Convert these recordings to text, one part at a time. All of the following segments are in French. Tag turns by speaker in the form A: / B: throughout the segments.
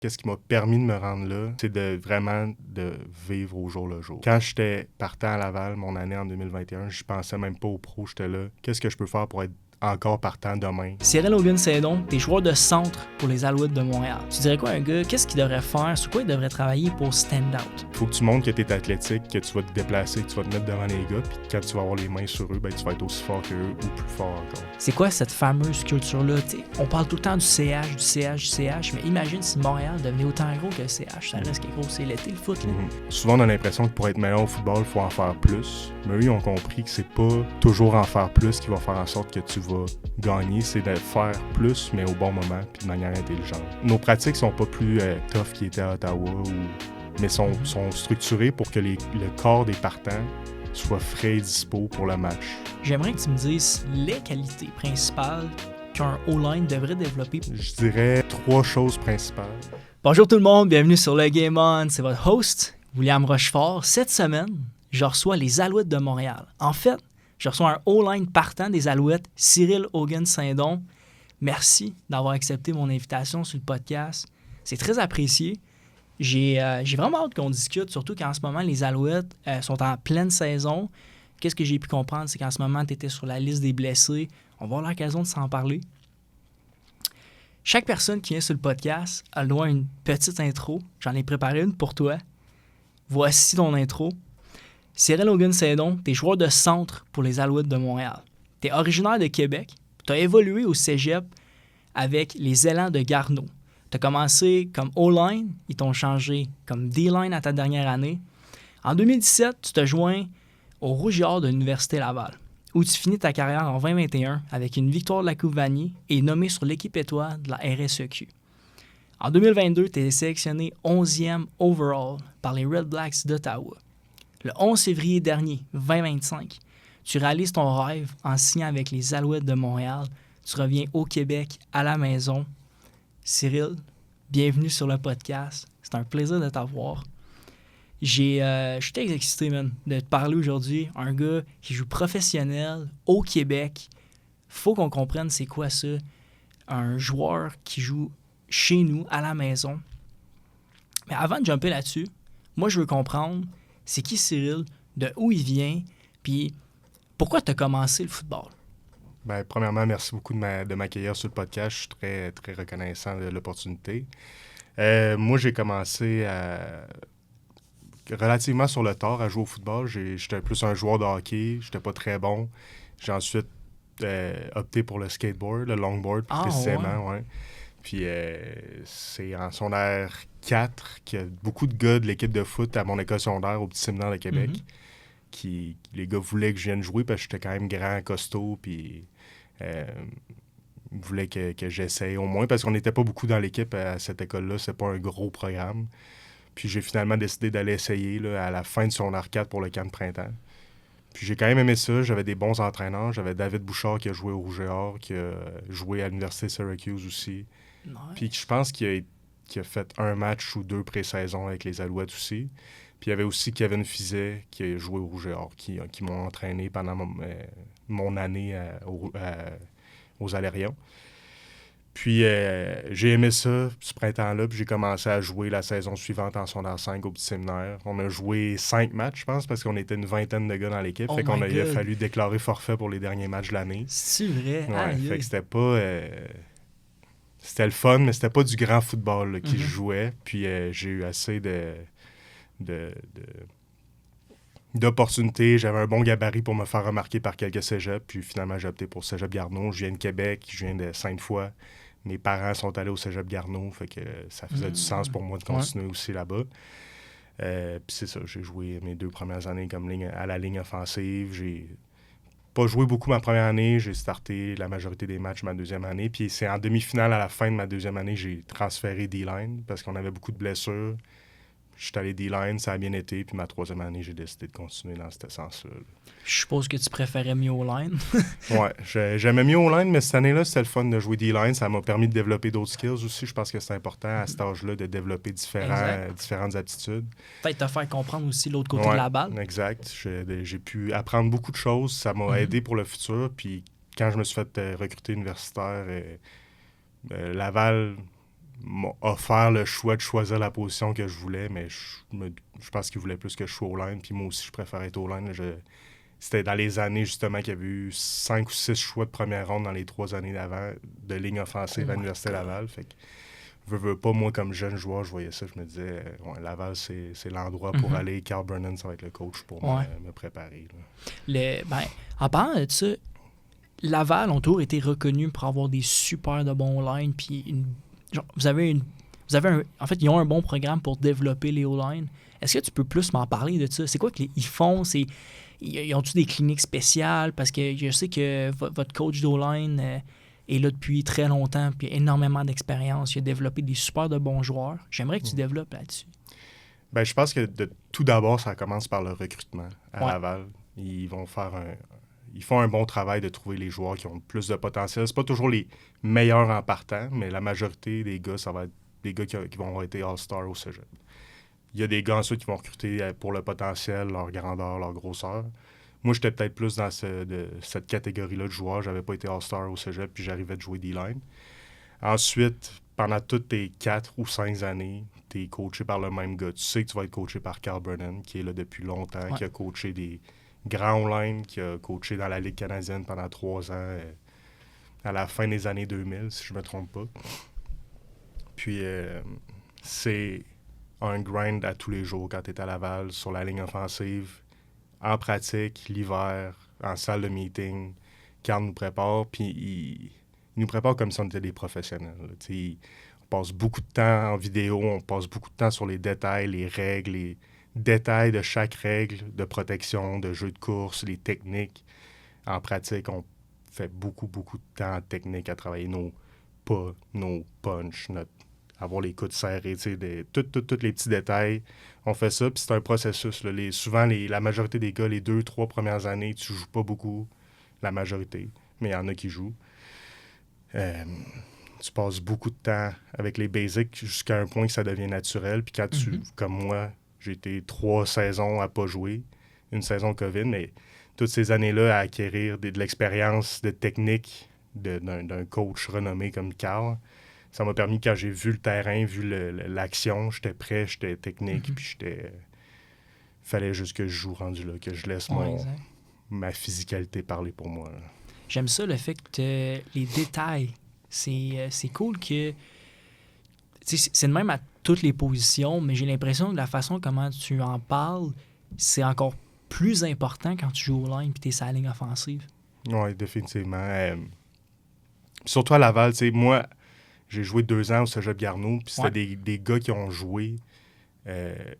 A: Qu'est-ce qui m'a permis de me rendre là, c'est vraiment de vivre au jour le jour. Quand j'étais partant à Laval, mon année en 2021, je pensais même pas au pro, j'étais là. Qu'est-ce que je peux faire pour être encore partant demain?
B: Cyril Augun-Saint-Don, t'es joueur de centre pour les Alouettes de Montréal. Tu dirais quoi à un gars? Qu'est-ce qu'il devrait faire? Sur quoi il devrait travailler pour stand out?
A: Faut que tu montres que tu es athlétique, que tu vas te déplacer, que tu vas te mettre devant les gars, puis quand tu vas avoir les mains sur eux, tu vas être aussi fort qu'eux ou plus fort encore.
B: C'est quoi cette fameuse culture-là? On parle tout le temps du CH, mais imagine si Montréal devenait autant gros que le CH. Ça reste gros, c'est l'été, le foot. Là.
A: Souvent, on a l'impression que pour être meilleur au football, il faut en faire plus. Mais eux, ils ont compris que c'est pas toujours en faire plus qui va faire en sorte que tu vas gagner, c'est de faire plus, mais au bon moment, puis de manière intelligente. Nos pratiques sont pas plus tough qu'ils étaient à Ottawa, mais sont structurées pour que le corps des partants soit frais et dispo pour le match.
B: J'aimerais que tu me dises les qualités principales qu'un O-line devrait développer.
A: Je dirais 3 choses principales.
B: Bonjour tout le monde, bienvenue sur le Game On. C'est votre host, William Rochefort. Cette semaine, je reçois les Alouettes de Montréal. En fait, je reçois un O-line partant des Alouettes, Cyril Augun-Saint-Don. Merci d'avoir accepté mon invitation sur le podcast. C'est très apprécié. J'ai vraiment hâte qu'on discute, surtout qu'en ce moment, les Alouettes sont en pleine saison. Qu'est-ce que j'ai pu comprendre, c'est qu'en ce moment, tu étais sur la liste des blessés. On va avoir l'occasion de s'en parler. Chaque personne qui vient sur le podcast a le droit à une petite intro. J'en ai préparé une pour toi. Voici ton intro. Cyril Augun-Saint-Don, t'es joueur de centre pour les Alouettes de Montréal. T'es originaire de Québec. T'as évolué au cégep avec les Élans de Garneau. T'as commencé comme O-line, ils t'ont changé comme D-line à ta dernière année. En 2017, tu te joins au Rouge et Or de l'Université Laval, où tu finis ta carrière en 2021 avec une victoire de la Coupe Vanier et nommé sur l'équipe étoile de la RSEQ. En 2022, tu es sélectionné 11e overall par les Red Blacks d'Ottawa. Le 11 février dernier, 2025, tu réalises ton rêve en signant avec les Alouettes de Montréal. Tu reviens au Québec, à la maison. Cyril, bienvenue sur le podcast. C'est un plaisir de t'avoir. Je suis très excité, man, de te parler aujourd'hui. Un gars qui joue professionnel au Québec. Faut qu'on comprenne c'est quoi ça. Un joueur qui joue chez nous, à la maison. Mais avant de jumper là-dessus, moi, je veux comprendre c'est qui Cyril, de où il vient, puis pourquoi tu as commencé le football?
A: Bien, premièrement, merci beaucoup de m'accueillir sur le podcast. Je suis très, très reconnaissant de l'opportunité. Moi, j'ai commencé relativement sur le tard à jouer au football. J'étais plus un joueur de hockey. J'étais pas très bon. J'ai ensuite opté pour le skateboard, le longboard plus précisément. Ouais. Puis c'est en secondaire 4 qu'il y a beaucoup de gars de l'équipe de foot à mon école secondaire au Petit Séminaire de Québec. Les gars voulaient que je vienne jouer parce que j'étais quand même grand, costaud, puis ils voulaient que j'essaye au moins parce qu'on n'était pas beaucoup dans l'équipe à cette école-là. C'est pas un gros programme. Puis j'ai finalement décidé d'aller essayer là, à la fin de secondaire 4 pour le camp de printemps. Puis j'ai quand même aimé ça. J'avais des bons entraîneurs. J'avais David Bouchard qui a joué au Rouge et Or, qui a joué à l'Université de Syracuse aussi.
B: Ouais.
A: Puis je pense qu'il a fait un match ou 2 pré-saisons avec les Alouettes aussi. Puis il y avait aussi Kevin Fizet qui a joué au Rouge et Or, qui m'ont entraîné pendant mon année aux Alérions. Puis j'ai aimé ça ce printemps-là, puis j'ai commencé à jouer la saison suivante en secondaire 5 au Petit Séminaire. On a joué 5 matchs, je pense, parce qu'on était une vingtaine de gars dans l'équipe.
B: Oh
A: fait qu'on
B: il
A: a fallu déclarer forfait pour les derniers matchs de l'année.
B: C'est vrai?
A: Ouais, fait que c'était pas... c'était le fun, mais c'était pas du grand football là, qui se jouait. Puis j'ai eu assez d'opportunités. J'avais un bon gabarit pour me faire remarquer par quelques cégeps. Puis finalement, j'ai opté pour Cégep Garneau. Je viens de Québec, je viens de Sainte-Foy. Mes parents sont allés au Cégep Garneau, fait que ça faisait du sens pour moi de continuer aussi là-bas. Puis c'est ça, j'ai joué mes 2 premières années comme à la ligne offensive. J'ai pas joué beaucoup ma première année. J'ai starté la majorité des matchs ma deuxième année. Puis c'est en demi-finale, à la fin de ma deuxième année, j'ai transféré D-line parce qu'on avait beaucoup de blessures. Je suis allé D-line, ça a bien été. Puis ma 3e année, j'ai décidé de continuer dans ce sens-là.
B: Je suppose que tu préférais mieux O-line.
A: Ouais, j'aimais mieux O-line, mais cette année-là, c'était le fun de jouer D-line. Ça m'a permis de développer d'autres skills aussi. Je pense que c'est important à cet âge-là de développer différentes aptitudes.
B: Peut-être te faire comprendre aussi l'autre côté de la balle.
A: Exact. J'ai pu apprendre beaucoup de choses. Ça m'a aidé pour le futur. Puis quand je me suis fait recruter universitaire, Laval m'a offert le choix de choisir la position que je voulais, mais je pense qu'il voulait plus que je sois au line, puis moi aussi, je préférais être au line. C'était dans les années, justement, qu'il y avait eu 5 ou 6 choix de première ronde dans les 3 années d'avant de ligne offensive à l'Université Laval. Fait que, veux pas, moi, comme jeune joueur, je voyais ça, je me disais, Laval, c'est l'endroit pour aller. Carl Brennan, ça va être le coach pour me préparer.
B: En parlant de ça, Laval ont toujours été reconnus pour avoir des super de bons lines, puis en fait, ils ont un bon programme pour développer les O-line. Est-ce que tu peux plus m'en parler de ça? C'est quoi qu'ils font? Ils ont-tu des cliniques spéciales? Parce que je sais que votre coach d'O-line est là depuis très longtemps, puis énormément d'expérience. Il a développé des super de bons joueurs. J'aimerais que tu développes là-dessus.
A: Ben, je pense que tout d'abord, ça commence par le recrutement à Laval. Ils font un bon travail de trouver les joueurs qui ont le plus de potentiel. C'est pas toujours les meilleurs en partant, mais la majorité des gars, ça va être des gars qui vont avoir été All-Star au cégep. Il y a des gars ensuite qui vont recruter pour le potentiel, leur grandeur, leur grosseur. Moi, j'étais peut-être plus dans cette catégorie-là de joueurs. J'avais pas été All-Star au cégep, puis j'arrivais de jouer D-line. Ensuite, pendant toutes tes 4 ou 5 années, tu es coaché par le même gars. Tu sais que tu vas être coaché par Carl Brennan, qui est là depuis longtemps, qui a coaché des grands line, qui a coaché dans la Ligue canadienne pendant 3 ans, à la fin des années 2000, si je me trompe pas. Puis, c'est un grind à tous les jours quand tu es à Laval, sur la ligne offensive, en pratique, l'hiver, en salle de meeting. Carl nous prépare, puis il nous prépare comme si on était des professionnels. On passe beaucoup de temps en vidéo, on passe beaucoup de temps sur les détails, les règles, les détails de chaque règle de protection, de jeu de course, les techniques. En pratique, on fait beaucoup, beaucoup de temps en technique à travailler nos pas, nos punches, avoir les coudes serrés, tous les petits détails. On fait ça, puis c'est un processus. Là. Souvent, la majorité des gars, les 2-3 premières années, tu joues pas beaucoup, la majorité, mais il y en a qui jouent. Tu passes beaucoup de temps avec les basics jusqu'à un point que ça devient naturel. Puis quand comme moi, j'ai été 3 saisons à pas jouer, une saison COVID, mais toutes ces années-là à acquérir de l'expérience, de technique d'un coach renommé comme Carl, ça m'a permis, quand j'ai vu le terrain, vu l'action, j'étais prêt, j'étais technique, puis fallait juste que je joue rendu là, que je laisse ma physicalité parler pour moi. Là.
B: J'aime ça, le fait que les détails, c'est cool que... C'est de même à toutes les positions, mais j'ai l'impression que la façon comment tu en parles, c'est encore plus important quand tu joues au line et tu es sur la ligne offensive.
A: Oui, définitivement. Surtout à Laval, moi, j'ai joué 2 ans au Cégep Garneau, puis c'était des gars qui ont joué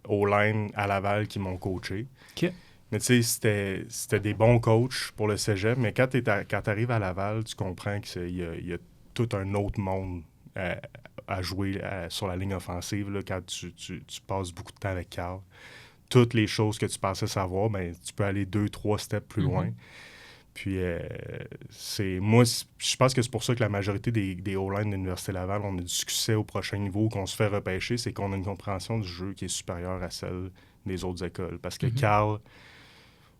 A: au line à Laval qui m'ont coaché.
B: Okay.
A: Mais tu sais, c'était des bons coachs pour le Cégep, mais quand tu arrives à Laval, tu comprends qu'il y a tout un autre monde à jouer sur la ligne offensive là, quand tu passes beaucoup de temps avec Carl. Toutes les choses que tu pensais savoir, ben, tu peux aller 2-3 steps plus loin. Puis, moi, je pense que c'est pour ça que la majorité des O-line de l'Université Laval, on a du succès au prochain niveau, qu'on se fait repêcher, c'est qu'on a une compréhension du jeu qui est supérieure à celle des autres écoles. Parce que Carl,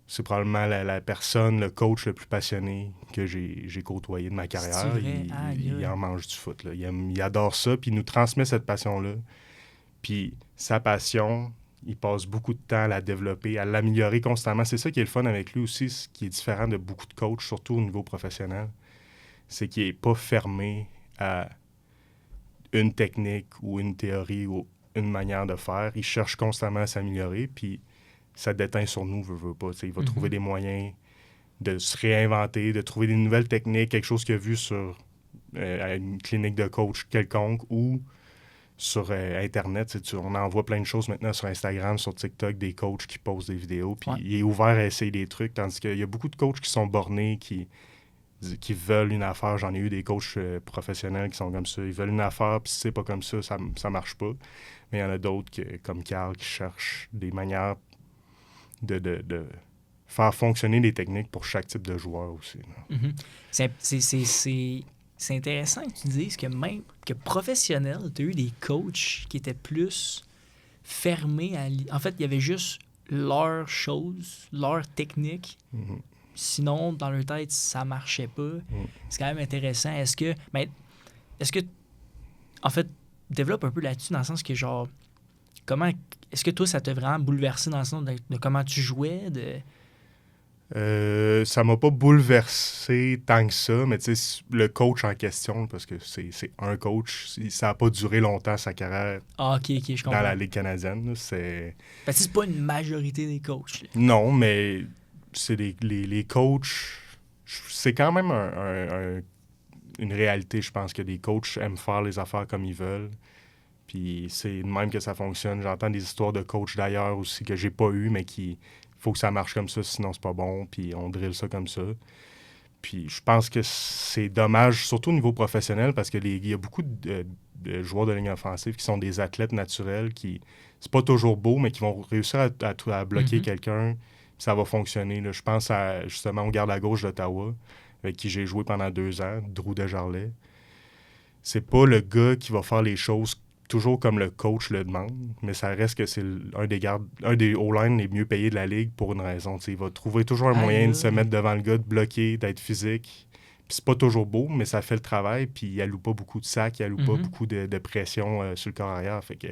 A: c'est probablement la personne, le coach le plus passionné que j'ai côtoyé de ma carrière. Il en mange du foot. Là. Il adore ça, puis il nous transmet cette passion-là. Puis sa passion, il passe beaucoup de temps à la développer, à l'améliorer constamment. C'est ça qui est le fun avec lui aussi, ce qui est différent de beaucoup de coachs, surtout au niveau professionnel. C'est qu'il n'est pas fermé à une technique ou une théorie ou une manière de faire. Il cherche constamment à s'améliorer, puis ça déteint sur nous, veut pas. Il va trouver des moyens de se réinventer, de trouver des nouvelles techniques, quelque chose qu'il a vu sur une clinique de coach quelconque ou sur Internet. On en voit plein de choses maintenant sur Instagram, sur TikTok, des coachs qui postent des vidéos, puis il est ouvert à essayer des trucs, tandis qu'il y a beaucoup de coachs qui sont bornés, qui veulent une affaire. J'en ai eu des coachs professionnels qui sont comme ça. Ils veulent une affaire, puis si c'est pas comme ça, ça marche pas. Mais il y en a d'autres, comme Carl, qui cherchent des manières de faire fonctionner des techniques pour chaque type de joueur aussi.
B: C'est intéressant que tu dises que même que professionnel, tu as eu des coachs qui étaient plus fermés à... En fait, il y avait juste leur chose, leur technique. Sinon, dans leur tête, ça marchait pas. C'est quand même intéressant. Est-ce que... En fait, développe un peu là-dessus, dans le sens que, genre, comment... Est-ce que toi, ça t'a vraiment bouleversé dans le sens de comment tu jouais?
A: Ça m'a pas bouleversé tant que ça, mais tu sais, le coach en question, parce que c'est un coach, ça n'a pas duré longtemps sa carrière
B: OK, je comprends.
A: dans la Ligue canadienne. Là,
B: Parce que c'est pas une majorité des coachs. Là.
A: Non, mais c'est les coachs, c'est quand même une réalité, je pense, que les coachs aiment faire les affaires comme ils veulent. Puis c'est de même que ça fonctionne. J'entends des histoires de coachs d'ailleurs aussi que j'ai pas eu, mais qui faut que ça marche comme ça, sinon c'est pas bon, puis on drille ça comme ça. Puis je pense que c'est dommage, surtout au niveau professionnel, parce qu'il y a beaucoup de joueurs de ligne offensive qui sont des athlètes naturels, qui c'est pas toujours beau, mais qui vont réussir à bloquer quelqu'un, puis ça va fonctionner. Là. Je pense justement au garde à gauche d'Ottawa, avec qui j'ai joué pendant 2 ans, Drew Desjarlais. C'est pas le gars qui va faire les choses toujours comme le coach le demande, mais ça reste que c'est un des O-line les mieux payés de la ligue pour une raison. T'sais, il va trouver toujours un moyen de se mettre devant le gars, de bloquer, d'être physique. Puis c'est pas toujours beau, mais ça fait le travail, puis il alloue pas beaucoup de sacs, il alloue pas beaucoup de pression sur le corps arrière. Fait que,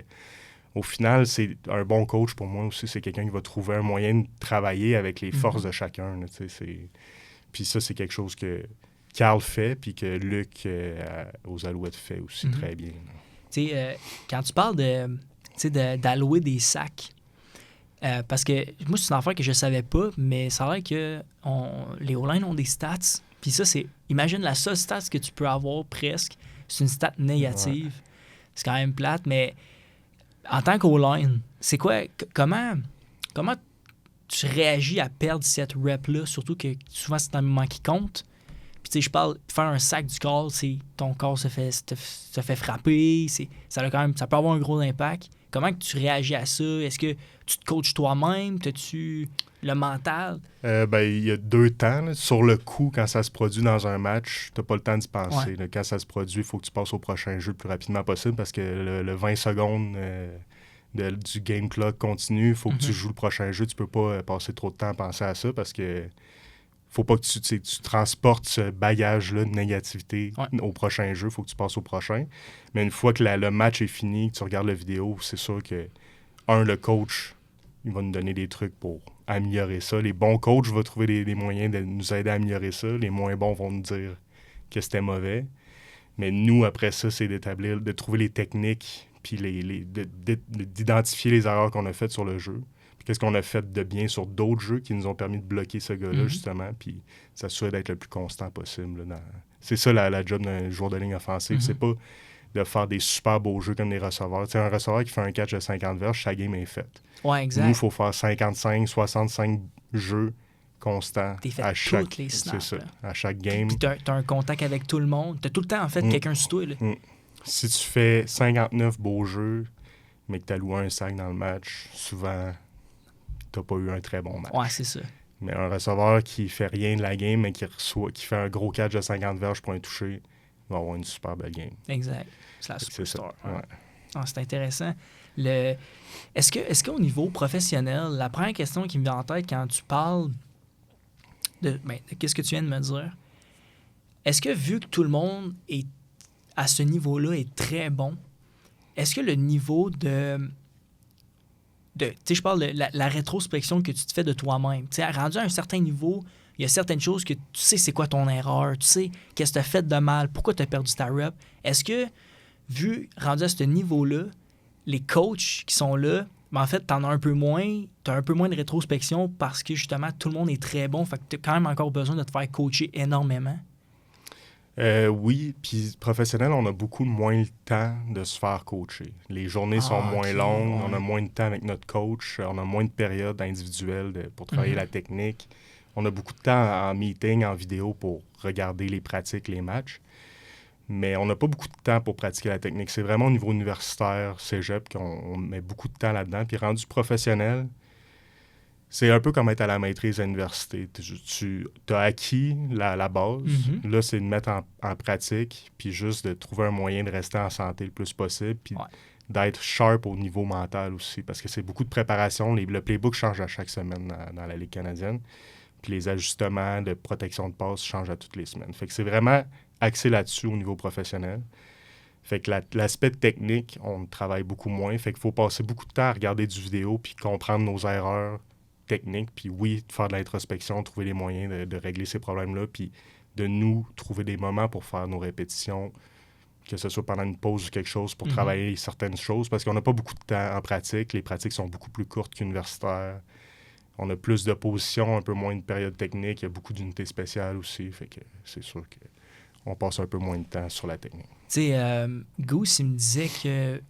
A: au final, c'est un bon coach pour moi aussi. C'est quelqu'un qui va trouver un moyen de travailler avec les forces de chacun. Là, puis ça, c'est quelque chose que Carl fait, puis que Luc aux Alouettes fait aussi très bien.
B: Quand tu parles d'allouer des sacs, parce que moi, c'est une affaire que je savais pas, mais ça a l'air que les O-line ont des stats. Puis ça, imagine la seule stat que tu peux avoir presque, c'est une stat négative. Ouais. C'est quand même plate, mais en tant qu'O-line, c'est quoi, comment tu réagis à perdre cette rep-là, surtout que souvent c'est un moment qui compte. Puis, tu sais, je parle, faire un sac du corps, c'est ton corps se fait frapper, ça peut avoir un gros impact. Comment que tu réagis à ça? Est-ce que tu te coaches toi-même? T'as-tu le mental?
A: Il y a 2 temps. Là. Sur le coup, quand ça se produit dans un match, t'as pas le temps d'y penser.
B: Ouais.
A: Quand ça se produit, il faut que tu passes au prochain jeu le plus rapidement possible parce que le 20 secondes du game clock continue. Il faut que tu joues le prochain jeu. Tu peux pas passer trop de temps à penser à ça parce que faut pas que tu transportes ce bagage-là de négativité au prochain jeu. Il faut que tu passes au prochain. Mais une fois que le match est fini, que tu regardes la vidéo, c'est sûr que, le coach, il va nous donner des trucs pour améliorer ça. Les bons coachs vont trouver des moyens de nous aider à améliorer ça. Les moins bons vont nous dire que c'était mauvais. Mais nous, après ça, c'est de trouver les techniques puis d'identifier les erreurs qu'on a faites sur le jeu. Qu'est-ce qu'on a fait de bien sur d'autres jeux qui nous ont permis de bloquer ce gars-là, justement, puis s'assurer d'être le plus constant possible. C'est ça la job d'un joueur de ligne offensive. C'est pas de faire des super beaux jeux comme des receveurs. T'sais, un receveur qui fait un catch de 50 verges, sa game est faite.
B: Ouais, exact.
A: Nous, il faut faire 55, 65 jeux constants
B: à chaque, les snaps,
A: c'est ça, à chaque game.
B: Puis t'as un contact avec tout le monde. T'as tout le temps, en fait, quelqu'un sur toi. Là.
A: Si tu fais 59 beaux jeux, mais que tu alloues un sac dans le match, souvent... t'as pas eu un très bon match.
B: Ouais, c'est ça.
A: Mais un receveur qui fait rien de la game, mais qui fait un gros catch de 50 verges pour un toucher, il va avoir une super belle game.
B: Exact. C'est la superstar.
A: C'est ça. Ouais.
B: Ah, c'est intéressant. Est-ce qu'au niveau professionnel, la première question qui me vient en tête quand tu parles de qu'est-ce que tu viens de me dire, est-ce que vu que tout le monde est à ce niveau-là est très bon, est-ce que le niveau tu sais, je parle de la rétrospection que tu te fais de toi-même. Tu sais, rendu à un certain niveau, il y a certaines choses que tu sais c'est quoi ton erreur, tu sais qu'est-ce que tu as fait de mal, pourquoi tu as perdu ta rep. Est-ce que, rendu à ce niveau-là, les coachs qui sont là, en fait, tu as un peu moins de rétrospection parce que, justement, tout le monde est très bon, fait que tu as quand même encore besoin de te faire coacher énormément?
A: Oui, puis professionnel, on a beaucoup moins le temps de se faire coacher. Les journées sont moins longues, on a moins de temps avec notre coach, on a moins de périodes individuelles pour travailler la technique. On a beaucoup de temps en meeting, en vidéo pour regarder les pratiques, les matchs. Mais on n'a pas beaucoup de temps pour pratiquer la technique. C'est vraiment au niveau universitaire, cégep, qu'on met beaucoup de temps là-dedans. Puis rendu professionnel, c'est un peu comme être à la maîtrise à l'université. Tu as acquis la base. Là, c'est de mettre en pratique, puis juste de trouver un moyen de rester en santé le plus possible, puis d'être sharp au niveau mental aussi, parce que c'est beaucoup de préparation. Le playbook change à chaque semaine dans la Ligue canadienne, puis les ajustements de protection de passe changent à toutes les semaines. Fait que c'est vraiment axé là-dessus au niveau professionnel. Fait que l'aspect technique, on travaille beaucoup moins. Fait qu'il faut passer beaucoup de temps à regarder du vidéo puis comprendre nos erreurs techniques. Puis oui, faire de l'introspection, trouver les moyens de régler ces problèmes-là. Puis de nous trouver des moments pour faire nos répétitions, que ce soit pendant une pause ou quelque chose, pour travailler certaines choses. Parce qu'on n'a pas beaucoup de temps en pratique. Les pratiques sont beaucoup plus courtes qu'universitaires. On a plus de positions, un peu moins de période technique. Il y a beaucoup d'unités spéciales aussi. Fait que c'est sûr qu'on passe un peu moins de temps sur la technique.
B: Tu sais, Goose, il me disait que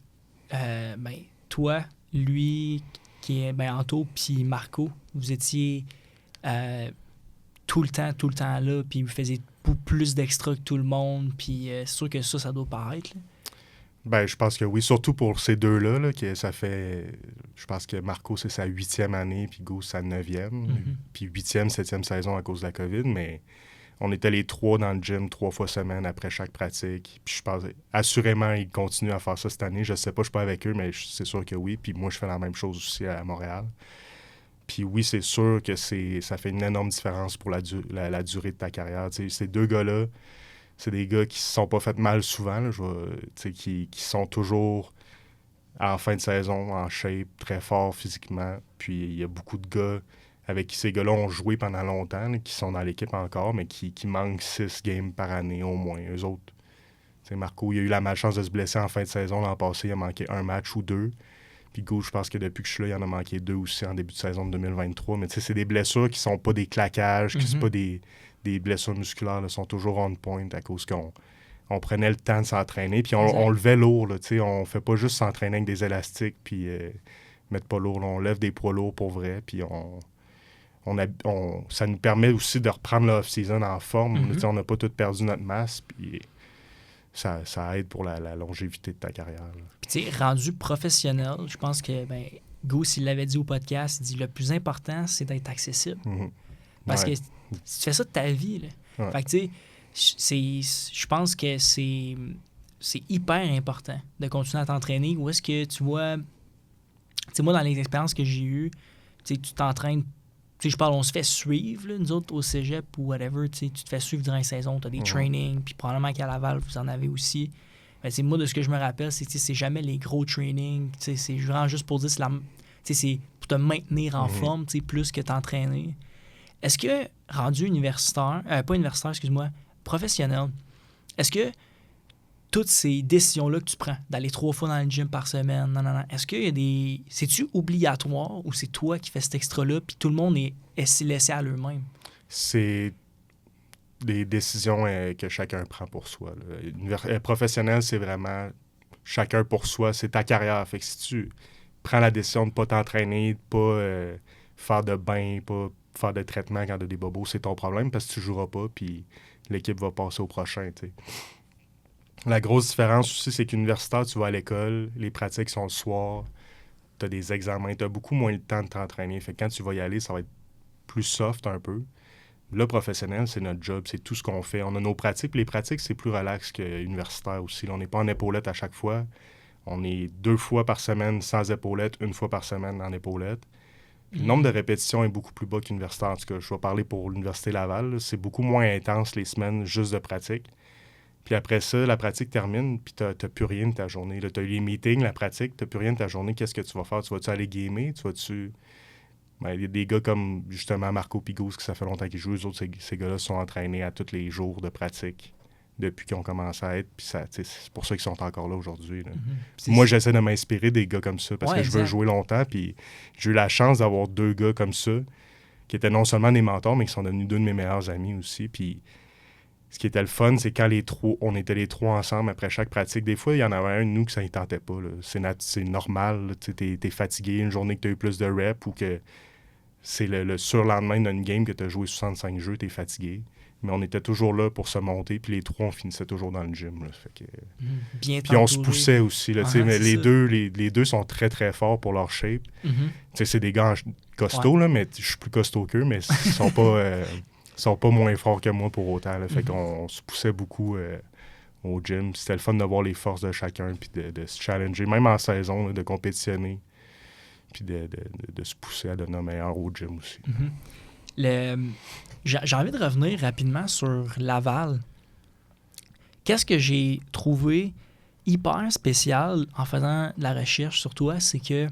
B: toi, lui, qui est Anto, puis Marco, vous étiez tout le temps là, puis vous faisiez plus d'extra que tout le monde, puis c'est sûr que ça doit paraître. Là.
A: Ben, je pense que oui, surtout pour ces deux-là, là, que ça fait... Je pense que Marco, c'est sa 8e année, puis Goose, sa 9e, puis 8e, 7e saison à cause de la COVID, mais... On était les 3 dans le gym 3 fois semaine après chaque pratique. Puis je pense, assurément, ils continuent à faire ça cette année. Je sais pas, je suis pas avec eux, mais c'est sûr que oui. Puis moi, je fais la même chose aussi à Montréal. Puis oui, c'est sûr que ça fait une énorme différence pour la durée de ta carrière. T'sais, ces deux gars-là, c'est des gars qui se sont pas fait mal souvent, là, qui sont toujours en fin de saison, en shape, très forts physiquement. Puis il y a beaucoup de gars avec qui ces gars-là ont joué pendant longtemps, là, qui sont dans l'équipe encore, mais qui manquent 6 games par année au moins. Eux autres, Marco, il a eu la malchance de se blesser en fin de saison. L'an passé, il a manqué un match ou 2. Puis Go, je pense que depuis que je suis là, il en a manqué 2 aussi en début de saison de 2023. Mais c'est des blessures qui sont pas des claquages, qui sont pas des blessures musculaires, là, sont toujours on point à cause qu'on prenait le temps de s'entraîner. Puis on levait lourd. Là, on fait pas juste s'entraîner avec des élastiques puis mettre pas lourd. Là, on lève des poids lourds pour vrai. Puis ça nous permet aussi de reprendre l'off-season en forme. On n'a pas tout perdu notre masse. Puis ça aide pour la longévité de ta carrière.
B: Puis tu sais, rendu professionnel, je pense que Goose, il l'avait dit au podcast, il dit le plus important, c'est d'être accessible. Parce que si tu fais ça de ta vie, là. Fait que tu sais, je pense que c'est hyper important de continuer à t'entraîner. Où est-ce que tu vois... Tu sais, moi, dans les expériences que j'ai eues, tu t'entraînes. Tu sais, on se fait suivre, là, nous autres, au cégep ou whatever. Tu te fais suivre durant la saison, tu as des trainings, puis probablement qu'à Laval, vous en avez aussi. Mais moi, de ce que je me rappelle, c'est jamais les gros trainings. C'est vraiment juste pour dire, c'est pour te maintenir en forme, plus que t'entraîner. Est-ce que, rendu universitaire, pas universitaire, excuse-moi, professionnel, est-ce que toutes ces décisions-là que tu prends, d'aller 3 fois dans le gym par semaine, est-ce qu'il y a des... C'est-tu obligatoire ou c'est toi qui fais cet extra-là puis tout le monde est laissé à eux-mêmes?
A: C'est des décisions que chacun prend pour soi. Professionnel, c'est vraiment chacun pour soi. C'est ta carrière. Fait que si tu prends la décision de ne pas t'entraîner, de ne pas faire de bain, pas faire de traitement quand tu as des bobos, c'est ton problème parce que tu ne joueras pas puis l'équipe va passer au prochain, tu sais. La grosse différence aussi, c'est qu'universitaire, tu vas à l'école, les pratiques sont le soir, tu as des examens, tu as beaucoup moins le temps de t'entraîner. Fait que quand tu vas y aller, ça va être plus soft un peu. Le professionnel, c'est notre job, c'est tout ce qu'on fait. On a nos pratiques, puis les pratiques, c'est plus relax qu'universitaire aussi. Là, on n'est pas en épaulette à chaque fois. On est 2 fois par semaine sans épaulette, 1 fois par semaine en épaulette. Le nombre de répétitions est beaucoup plus bas qu'universitaire. En tout cas, je vais parler pour l'Université Laval. Là. C'est beaucoup moins intense les semaines juste de pratique. Puis après ça, la pratique termine, puis t'as plus rien de ta journée. Tu as eu les meetings, la pratique, t'as plus rien de ta journée. Qu'est-ce que tu vas faire? Tu vas-tu aller gamer? Il y a des gars comme, justement, Marco Pigous, qui ça fait longtemps qu'ils jouent. Eux autres, ces gars-là sont entraînés à tous les jours de pratique depuis qu'ils ont commencé à être. Puis c'est pour ça qu'ils sont encore là aujourd'hui. Là. Moi, j'essaie de m'inspirer des gars comme ça parce que je veux jouer longtemps. Puis j'ai eu la chance d'avoir 2 gars comme ça qui étaient non seulement des mentors, mais qui sont devenus 2 de mes meilleurs amis aussi. Puis ce qui était le fun, c'est quand on était les 3 ensemble après chaque pratique. Des fois, il y en avait un de nous que ça ne tentait pas. Là. C'est normal. Tu es fatigué une journée que tu as eu plus de reps ou que c'est le surlendemain d'une game que tu as joué 65 jeux, tu es fatigué. Mais on était toujours là pour se monter, puis les 3, on finissait toujours dans le gym. Là. Fait que... Puis on se poussait aussi. Là, mais les deux sont très, très forts pour leur shape. C'est des gars costauds, là, mais je suis plus costaud qu'eux, mais ils sont pas... sont pas moins forts que moi pour autant. Là. Fait qu'on se poussait beaucoup au gym. C'était le fun de voir les forces de chacun puis de se challenger, même en saison, là, de compétitionner puis de se pousser à devenir meilleur au gym aussi.
B: J'ai envie de revenir rapidement sur Laval. Qu'est-ce que j'ai trouvé hyper spécial en faisant de la recherche sur toi, c'est que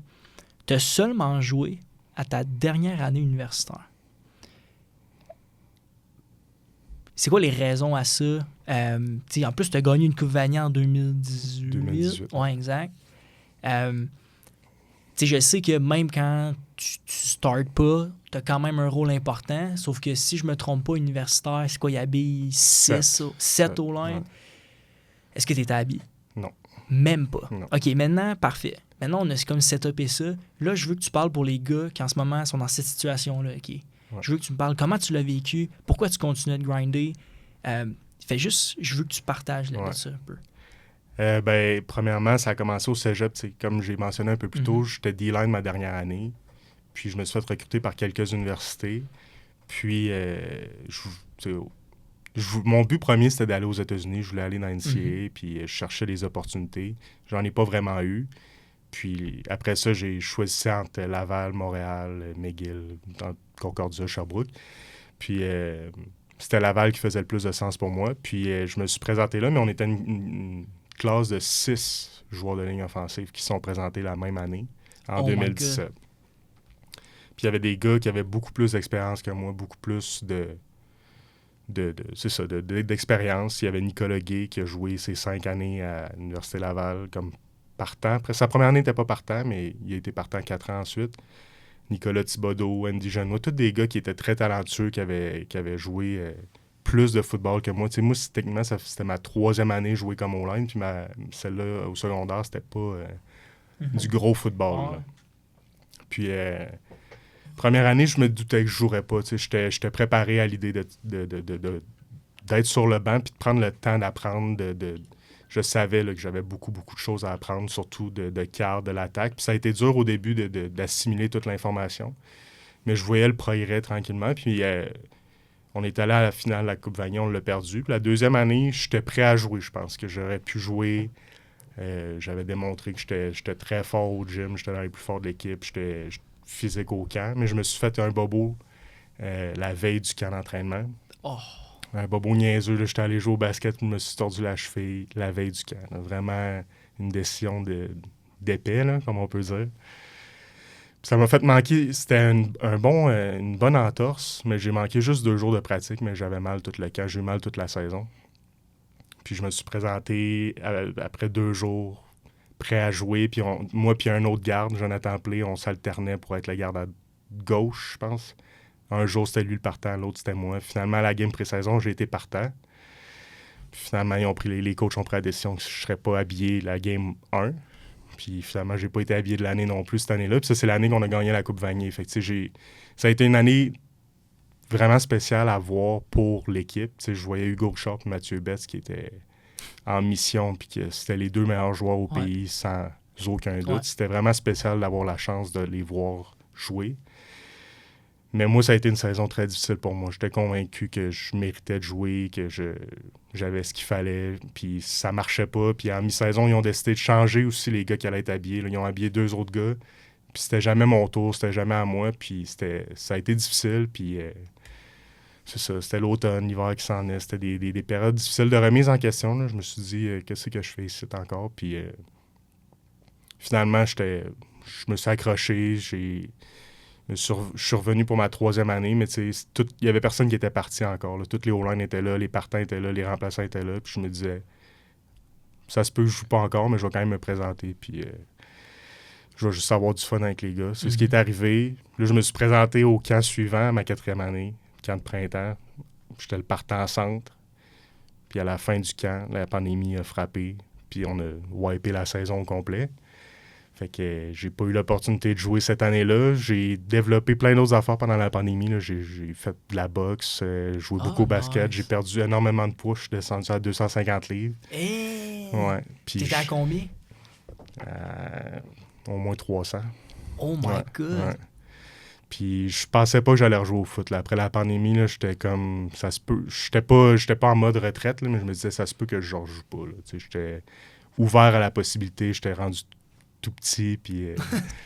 B: tu as seulement joué à ta dernière année universitaire. C'est quoi les raisons à ça? En plus, tu as gagné une Coupe Vanier en 2018. Oui, exact. Je sais que même quand tu startes pas, tu as quand même un rôle important. Sauf que si je me trompe pas, universitaire, c'est quoi, il habille 7 au line? Ouais. Est-ce que tu étais habillé?
A: Non.
B: Même pas?
A: Non.
B: OK, maintenant, parfait. Maintenant, on a comme setupé ça. Là, je veux que tu parles pour les gars qui, en ce moment, sont dans cette situation-là. OK. Ouais. Je veux que tu me parles comment tu l'as vécu, pourquoi tu continues de grinder. Je veux que tu partages ça un peu.
A: Premièrement, ça a commencé au cégep. Comme j'ai mentionné un peu plus tôt, j'étais D-line ma dernière année. Puis je me suis fait recruter par quelques universités. Puis mon but premier, c'était d'aller aux États-Unis. Je voulais aller dans NCAA, puis je cherchais des opportunités. J'en ai pas vraiment eu. Puis après ça, j'ai choisi entre Laval, Montréal, McGill, Concordia, Sherbrooke. Puis c'était Laval qui faisait le plus de sens pour moi. Puis je me suis présenté là, mais on était une classe de 6 joueurs de ligne offensive qui sont présentés la même année, en 2017. Puis il y avait des gars qui avaient beaucoup plus d'expérience que moi, beaucoup plus d'expérience. Il y avait Nicolas Gay qui a joué ses 5 années à l'Université Laval comme partant. Après, sa première année n'était pas partant, mais il a été partant 4 ans ensuite. Nicolas Thibodeau, Andy Genois, tous des gars qui étaient très talentueux, qui avaient joué plus de football que moi. Moi, techniquement, c'était ma 3e année jouer comme O-line, puis celle-là, au secondaire, c'était pas du gros football. Là. Puis, première année, je me doutais que je jouerais pas. J'étais préparé à l'idée d'être sur le banc puis de prendre le temps d'apprendre. Je savais là, que j'avais beaucoup, beaucoup de choses à apprendre, surtout de quart de l'attaque. Puis ça a été dur au début d'assimiler toute l'information. Mais je voyais le progrès tranquillement. Puis on est allé à la finale de la Coupe Vanier, on l'a perdu. Puis la 2e année, j'étais prêt à jouer. Je pense que j'aurais pu jouer. J'avais démontré que j'étais très fort au gym. J'étais dans les plus forts de l'équipe. J'étais physique au camp. Mais je me suis fait un bobo la veille du camp d'entraînement.
B: Oh!
A: Un bobo niaiseux. J'étais allé jouer au basket, je me suis tordu la cheville la veille du camp. Là. Vraiment une décision d'épais, là, comme on peut dire. Puis ça m'a fait manquer. C'était une bonne entorse, mais j'ai manqué juste 2 jours de pratique, mais j'avais mal tout le camp. J'ai eu mal toute la saison. Puis je me suis présenté après 2 jours, prêt à jouer. Puis moi puis un autre garde, Jonathan Plé, on s'alternait pour être le garde à gauche, je pense. Un jour, c'était lui le partant, l'autre, c'était moi. Finalement, à la game pré-saison, j'ai été partant. Puis finalement, les coachs ont pris la décision que je ne serais pas habillé la game 1. Puis finalement, j'ai pas été habillé de l'année non plus cette année-là. Puis ça, c'est l'année qu'on a gagné la Coupe Vanier. Fait que, ça a été une année vraiment spéciale à voir pour l'équipe. Je voyais Hugo Richard et Mathieu Betts qui étaient en mission, puis que c'était les 2 meilleurs joueurs au pays, sans aucun doute. Ouais. C'était vraiment spécial d'avoir la chance de les voir jouer. Mais moi, ça a été une saison très difficile pour moi. J'étais convaincu que je méritais de jouer, que j'avais ce qu'il fallait, puis ça marchait pas. Puis en mi-saison, ils ont décidé de changer aussi les gars qui allaient être habillés. Là, ils ont habillé 2 autres gars, puis c'était jamais mon tour, c'était jamais à moi, puis ça a été difficile, puis c'est ça, c'était l'automne, l'hiver qui s'en est. C'était des périodes difficiles de remise en question. Là. Je me suis dit, qu'est-ce que je fais ici encore? Puis finalement, je me suis accroché, je suis revenu pour ma 3e année, mais il n'y avait personne qui était parti encore. Là. Toutes les O-line étaient là, les partants étaient là, les remplaçants étaient là. Puis je me disais, ça se peut que je ne joue pas encore, mais je vais quand même me présenter. Puis je vais juste avoir du fun avec les gars. C'est ce qui est arrivé. Là, je me suis présenté au camp suivant, ma 4e année, camp de printemps. J'étais le partant centre. Puis à la fin du camp, la pandémie a frappé. Puis on a wipé la saison au complet. Fait que j'ai pas eu l'opportunité de jouer cette année-là. J'ai développé plein d'autres affaires pendant la pandémie. Là. J'ai fait de la boxe, joué beaucoup au basket. Nice. J'ai perdu énormément de poids. Je suis descendu à 250 livres.
B: Hey!
A: Ouais.
B: T'étais à combien?
A: Au moins 300.
B: Oh my God! Ouais.
A: Puis je pensais pas que j'allais rejouer au foot. Là. Après la pandémie, là, j'étais comme... ça se peut. J'étais pas en mode retraite, là, mais je me disais, ça se peut que je rejoue pas. Là. J'étais ouvert à la possibilité. J'étais rendu tout petit, puis...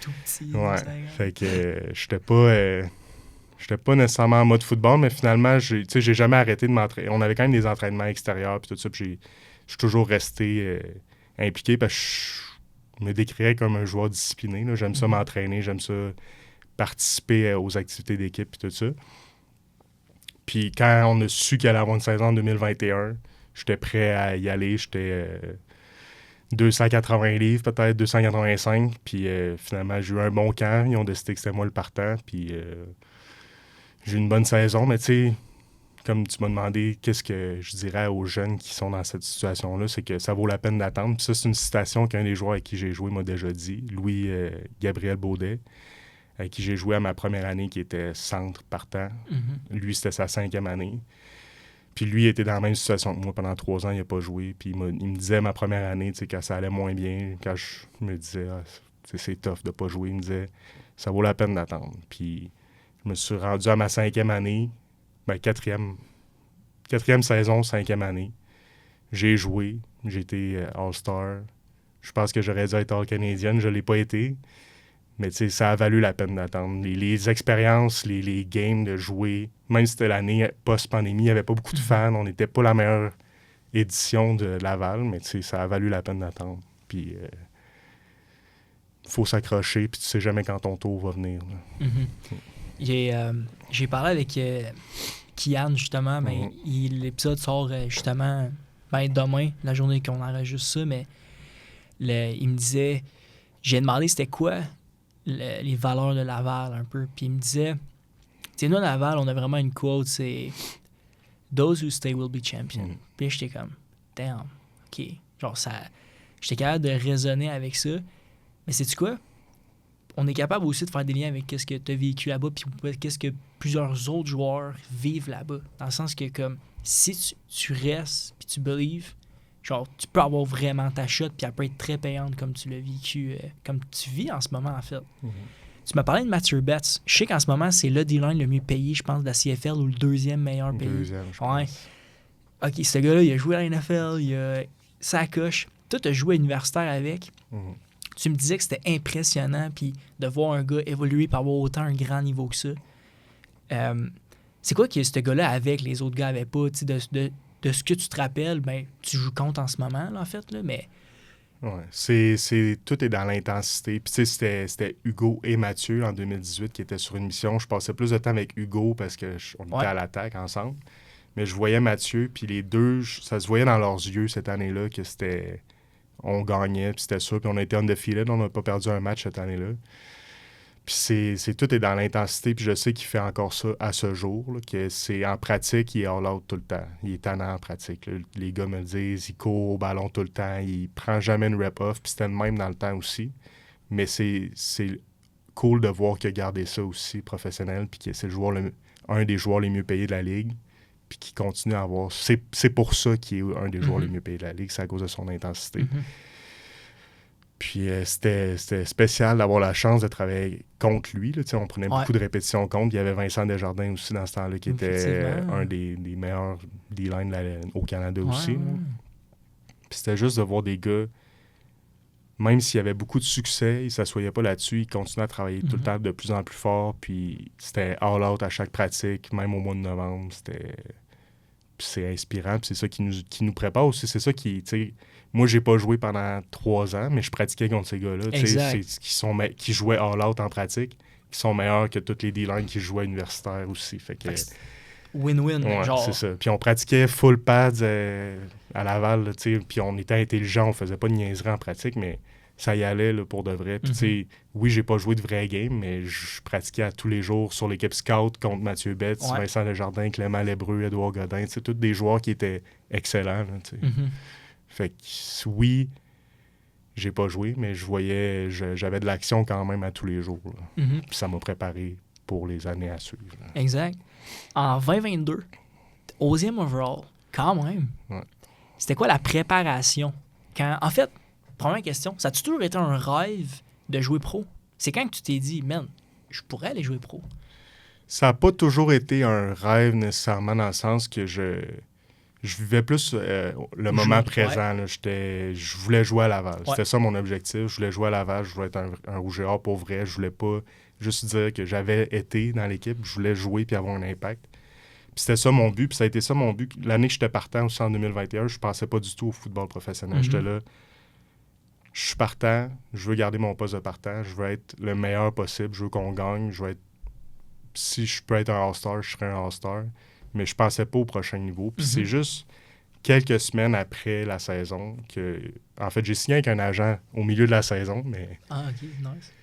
B: tout petit,
A: ouais. Fait que j'étais pas nécessairement en mode football, mais finalement, j'ai jamais arrêté de m'entraîner. On avait quand même des entraînements extérieurs, puis tout ça, puis je suis toujours resté impliqué parce que je me décrirais comme un joueur discipliné. Là. J'aime ça m'entraîner, j'aime ça participer aux activités d'équipe et tout ça. Puis quand on a su qu'elle allait avoir une saison en 2021, j'étais prêt à y aller. J'étais 280 livres, peut-être 285. Puis finalement, j'ai eu un bon camp. Ils ont décidé que c'était moi le partant. Puis j'ai eu une bonne saison. Mais tu sais, comme tu m'as demandé, qu'est-ce que je dirais aux jeunes qui sont dans cette situation-là, c'est que ça vaut la peine d'attendre. Puis ça, c'est une citation qu'un des joueurs avec qui j'ai joué m'a déjà dit, Louis-Gabriel Baudet, avec qui j'ai joué à ma première année, qui était centre partant. Lui, c'était sa 5e année. Puis lui, il était dans la même situation que moi pendant 3 ans, il n'a pas joué. Puis il me disait ma première année, quand ça allait moins bien, quand je me disais c'est tough de ne pas jouer, il me disait ça vaut la peine d'attendre. Puis je me suis rendu à ma 5e année, ma 4e saison, 5e année. J'ai joué, j'ai été All-Star. Je pense que j'aurais dû être All-Canadian, je ne l'ai pas été. Mais ça a valu la peine d'attendre. Les expériences, les games de jouer, même si c'était l'année post-pandémie, il n'y avait pas beaucoup de fans. On n'était pas la meilleure édition de Laval, mais ça a valu la peine d'attendre. Puis faut s'accrocher, puis tu sais jamais quand ton tour va venir.
B: J'ai parlé avec Kian, justement, mais l'épisode sort justement demain, la journée qu'on enregistre ça, mais il me disait, j'ai demandé c'était quoi les valeurs de Laval un peu, puis il me disait, tu sais, nous à Laval, on a vraiment une quote, c'est « Those who stay will be champions ». Puis j'étais comme « Damn, OK ». Genre, j'étais capable de raisonner avec ça, mais sais-tu quoi? On est capable aussi de faire des liens avec qu'est-ce que tu as vécu là-bas, puis qu'est-ce que plusieurs autres joueurs vivent là-bas. Dans le sens que, comme, si tu restes, puis tu believes, genre, tu peux avoir vraiment ta shot, puis elle peut être très payante comme tu l'as vécu, comme tu vis en ce moment, en fait. Tu m'as parlé de Matthew Betts. Je sais qu'en ce moment, c'est le D-line le mieux payé, je pense, de la CFL, ou le 2e meilleur payé.
A: 2e, je pense.
B: OK, ce gars-là, il a joué à la NFL, il a sa coche. Toi, tu as joué à universitaire avec. Tu me disais que c'était impressionnant, puis de voir un gars évoluer par avoir autant un grand niveau que ça. C'est quoi que ce gars-là avec les autres gars n'avaient pas, tu sais, de ce que tu te rappelles, ben, tu joues contre en ce moment, là, en fait, là, mais...
A: Ouais, tout est dans l'intensité. Puis tu sais, c'était Hugo et Mathieu en 2018 qui étaient sur une mission. Je passais plus de temps avec Hugo parce qu'on était à l'attaque ensemble. Mais je voyais Mathieu, puis les deux, ça se voyait dans leurs yeux cette année-là que c'était... On gagnait, puis c'était ça. Puis on a été undefeated, on n'a pas perdu un match cette année-là. Puis tout est dans l'intensité, puis je sais qu'il fait encore ça à ce jour, là, que c'est en pratique, il est all-out tout le temps. Il est tannant en pratique. Là. Les gars me le disent, il court au ballon tout le temps, il prend jamais une rep-off, puis c'était le même dans le temps aussi. Mais c'est cool de voir qu'il a gardé ça aussi professionnel, puis que c'est un des joueurs les mieux payés de la Ligue, puis qu'il continue à avoir... C'est pour ça qu'il est un des joueurs les mieux payés de la Ligue, c'est à cause de son intensité. Puis c'était spécial d'avoir la chance de travailler contre lui. Là. On prenait beaucoup de répétitions contre. Il y avait Vincent Desjardins aussi dans ce temps-là, qui était un des meilleurs D-line au Canada aussi. Puis c'était juste de voir des gars, même s'il y avait beaucoup de succès, ils ne s'assoyaient pas là-dessus, ils continuaient à travailler tout le temps de plus en plus fort. Puis c'était all-out à chaque pratique, même au mois de novembre. C'est inspirant, puis c'est ça qui nous prépare aussi. C'est ça qui, tu sais... Moi, j'ai pas joué pendant 3 ans, mais je pratiquais contre ces gars-là. Qui jouaient all-out en pratique, qui sont meilleurs que tous les D-line qui jouaient universitaires aussi. Fait que,
B: win-win, genre.
A: C'est ça. Puis on pratiquait full pads à Laval, puis on était intelligents, on faisait pas de niaiserie en pratique, mais ça y allait là, pour de vrai. Puis oui, j'ai pas joué de vrai game, mais je pratiquais à tous les jours sur l'équipe scout contre Mathieu Betts, Vincent Desjardins, Clément Lébreux, Édouard Godin, tous des joueurs qui étaient excellents. Là, fait que oui, j'ai pas joué, mais j'avais de l'action quand même à tous les jours. Puis ça m'a préparé pour les années à suivre. Là.
B: Exact. En 2022, 11e overall, quand même.
A: Ouais.
B: C'était quoi la préparation? En fait, première question, ça a-tu toujours été un rêve de jouer pro? C'est quand que tu t'es dit, man, je pourrais aller jouer pro?
A: Ça n'a pas toujours été un rêve nécessairement dans le sens que je vivais plus le moment présent. Là. Je voulais jouer à Laval. C'était ça mon objectif. Je voulais jouer à Laval. Je voulais être un rouge et or pour vrai. Je voulais pas juste dire que j'avais été dans l'équipe. Je voulais jouer puis avoir un impact. Puis c'était ça mon but. Puis ça a été ça mon but. L'année que j'étais partant aussi en 2021, je pensais pas du tout au football professionnel. J'étais là. je suis partant, je veux garder mon poste de partant, je veux être le meilleur possible, je veux qu'on gagne, je veux être... Si je peux être un All-Star, je serai un All-Star. Mais je pensais pas au prochain niveau. Puis c'est juste quelques semaines après la saison que... En fait, j'ai signé avec un agent au milieu de la saison, mais...
B: Ah, OK, nice.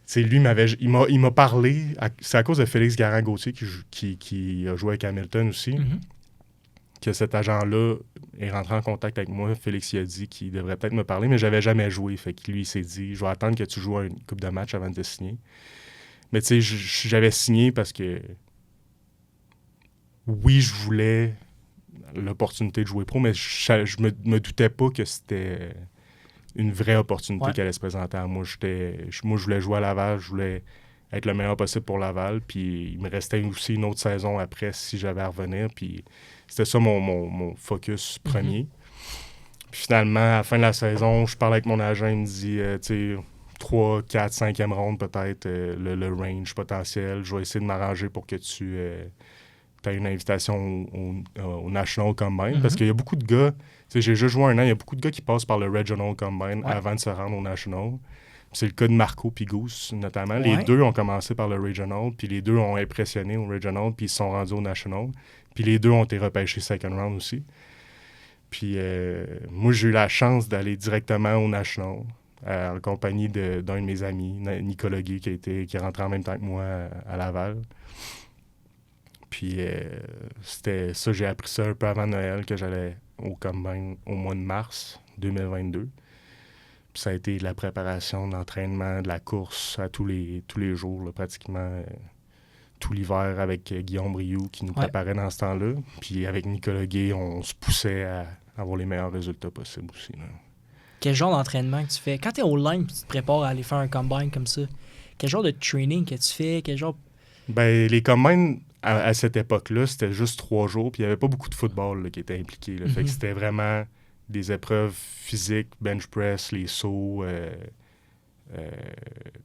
A: C'est lui, il m'a parlé... C'est à cause de Félix Garand-Gauthier qui a joué avec Hamilton aussi, que cet agent-là est rentré en contact avec moi. Félix, il a dit qu'il devrait peut-être me parler, mais j'avais jamais joué. Fait que lui, il s'est dit, je vais attendre que tu joues une coupe de match avant de te signer. Mais tu sais, j'avais signé parce que... Oui, je voulais l'opportunité de jouer pro, mais je me doutais pas que c'était une vraie opportunité qui allait se présenter à moi. Moi, je voulais jouer à Laval, je voulais être le meilleur possible pour Laval, puis il me restait aussi une autre saison après si j'avais à revenir, puis c'était ça mon focus premier. Puis finalement, à la fin de la saison, je parle avec mon agent, il me dit, tu sais, 3, 4, 5e ronde peut-être, le range potentiel, je vais essayer de m'arranger pour que tu as une invitation au National Combine, parce qu'il y a beaucoup de gars, tu sais, j'ai juste joué un an, il y a beaucoup de gars qui passent par le Regional Combine avant de se rendre au National. C'est le cas de Marco et Goose, notamment. Les deux ont commencé par le Regional, puis les deux ont impressionné au Regional, puis ils se sont rendus au National. Puis les deux ont été repêchés second round aussi. Puis moi, j'ai eu la chance d'aller directement au National, en compagnie d'un de mes amis, Nicolas Guy, qui est rentré en même temps que moi à Laval. Puis c'était ça, j'ai appris ça un peu avant Noël, que j'allais au Combine au mois de mars 2022. Puis ça a été de la préparation, de l'entraînement, de la course à tous les jours, là, pratiquement tout l'hiver avec Guillaume Briou qui nous préparait dans ce temps-là. Puis avec Nicolas Guay, on se poussait à avoir les meilleurs résultats possibles aussi. Là.
B: Quel genre d'entraînement que tu fais? Quand tu es au line et tu te prépares à aller faire un combine comme ça, quel genre de training que tu fais? Quel genre...
A: Ben, les combines, à cette époque-là, c'était juste 3 jours. Puis il n'y avait pas beaucoup de football là, qui était impliqué. Là. Fait que c'était vraiment des épreuves physiques, bench press, les sauts,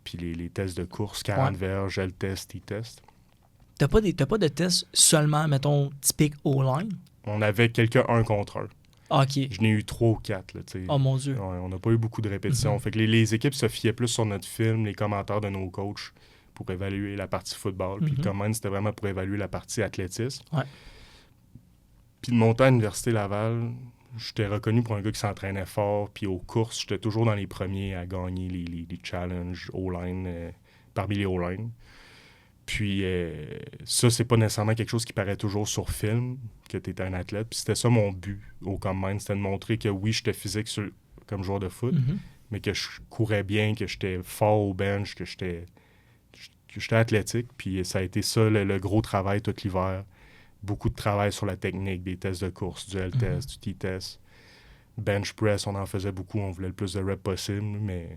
A: puis les tests de course, 40 verges, gel test, T-test.
B: T'as pas de tests seulement, mettons, typique O-line?
A: On avait quelques 1 contre 1.
B: Ah, OK.
A: Je n'ai eu 3 ou 4. Là,
B: oh mon Dieu.
A: Ouais, on n'a pas eu beaucoup de répétitions. Fait que les équipes se fiaient plus sur notre film, les commentaires de nos coachs pour évaluer la partie football. Puis le combine, c'était vraiment pour évaluer la partie athlétisme.
B: Ouais.
A: Puis de monter à l'Université Laval, j'étais reconnu pour un gars qui s'entraînait fort. Puis aux courses, j'étais toujours dans les premiers à gagner les challenges O-line, parmi les O-line. Puis ça, c'est pas nécessairement quelque chose qui paraît toujours sur film, que tu étais un athlète. Puis c'était ça mon but au Combine, c'était de montrer que oui, j'étais physique comme joueur de foot, mais que je courais bien, que j'étais fort au bench, que j'étais athlétique. Puis ça a été ça, le gros travail tout l'hiver. Beaucoup de travail sur la technique, des tests de course, du L-test, du T-test. Bench press, on en faisait beaucoup, on voulait le plus de reps possible, mais...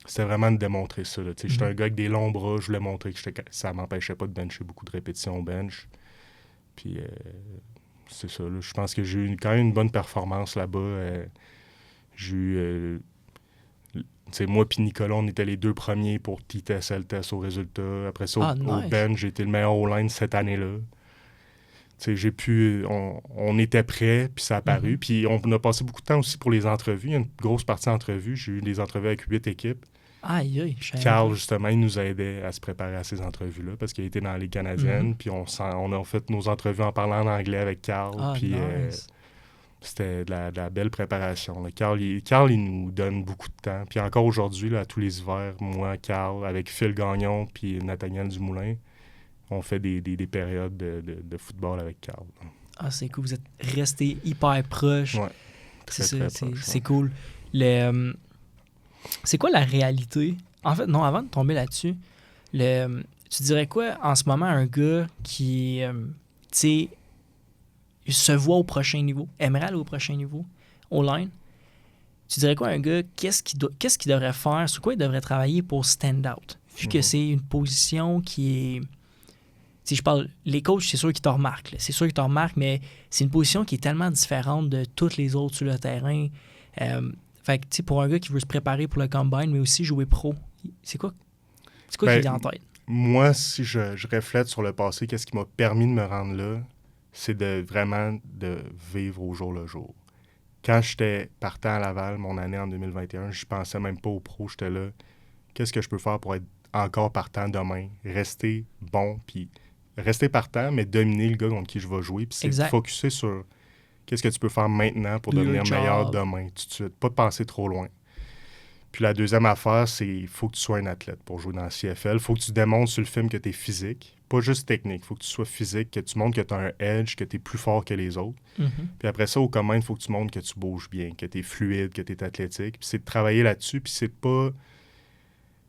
A: C'était vraiment de démontrer ça. J'étais un gars avec des longs bras, je voulais montrer que ça m'empêchait pas de bencher beaucoup de répétitions au bench. Puis c'est ça. Là. Je pense que j'ai eu quand même une bonne performance là-bas. J'ai eu... moi et Nicolas, on était les 2 premiers pour T-test, L-test au résultat. Après ça,
B: nice.
A: au bench, j'ai été le meilleur O-line cette année-là. On était prêts, puis ça a apparu. Puis on a passé beaucoup de temps aussi pour les entrevues. Il y a une grosse partie d'entrevues. J'ai eu des entrevues avec 8 équipes.
B: Aïe,
A: Carl, justement, il nous a aidé à se préparer à ces entrevues-là parce qu'il était dans la Ligue canadienne. Puis on a fait nos entrevues en parlant en anglais avec Carl. Puis
B: nice.
A: c'était de la belle préparation. Là. Carl, il nous donne beaucoup de temps. Puis encore aujourd'hui, là, à tous les hivers, moi, Carl, avec Phil Gagnon puis Nathaniel Dumoulin, on fait des périodes de football avec Carl.
B: Ah, c'est cool. Vous êtes restés hyper proches.
A: Ouais, très proches.
B: C'est cool. C'est quoi la réalité? En fait, non, avant de tomber là-dessus, tu dirais quoi en ce moment à un gars qui, tu sais, se voit au prochain niveau, aimerait aller au prochain niveau, O-line? Tu dirais quoi à un gars, qu'est-ce qu'il devrait faire, sur quoi il devrait travailler pour stand out? Vu que c'est une position qui est... Si je parle, les coachs, c'est sûr qu'ils te remarquent. Là. C'est sûr qu'ils te remarquent, mais c'est une position qui est tellement différente de toutes les autres sur le terrain. Fait que, tu sais, pour un gars qui veut se préparer pour le combine, mais aussi jouer pro, c'est quoi qui vient en tête?
A: Moi, si je reflète sur le passé, qu'est-ce qui m'a permis de me rendre là, c'est vraiment de vivre au jour le jour. quand j'étais partant à Laval, mon année en 2021, je pensais même pas au pro. J'étais là, qu'est-ce que je peux faire pour être encore partant demain? Rester bon, puis rester partant, mais dominer le gars contre qui je vais jouer. Puis c'est de focusser sur qu'est-ce que tu peux faire maintenant pour devenir meilleur demain, tout de suite. Pas de penser trop loin. Puis la deuxième affaire, c'est il faut que tu sois un athlète pour jouer dans la CFL. Il faut que tu démontres sur le film que tu es physique. Pas juste technique. Il faut que tu sois physique, que tu montres que tu as un edge, que tu es plus fort que les autres. Puis après ça, au command, il faut que tu montres que tu bouges bien, que tu es fluide, que tu es athlétique. Puis c'est de travailler là-dessus. Puis c'est pas...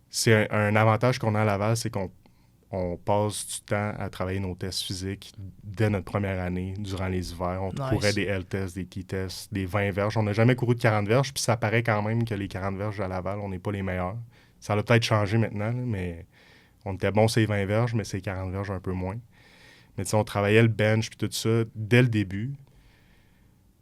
A: C'est un avantage qu'on a à Laval, c'est qu'on passe du temps à travailler nos tests physiques dès notre première année, durant les hivers. On courait des L-tests, des T-tests, des 20 verges. On n'a jamais couru de 40 verges, puis ça paraît quand même que les 40 verges à Laval, on n'est pas les meilleurs. Ça a peut-être changé maintenant, là, mais on était bons ces 20 verges, mais ces 40 verges un peu moins. Mais tu sais, on travaillait le bench puis tout ça dès le début.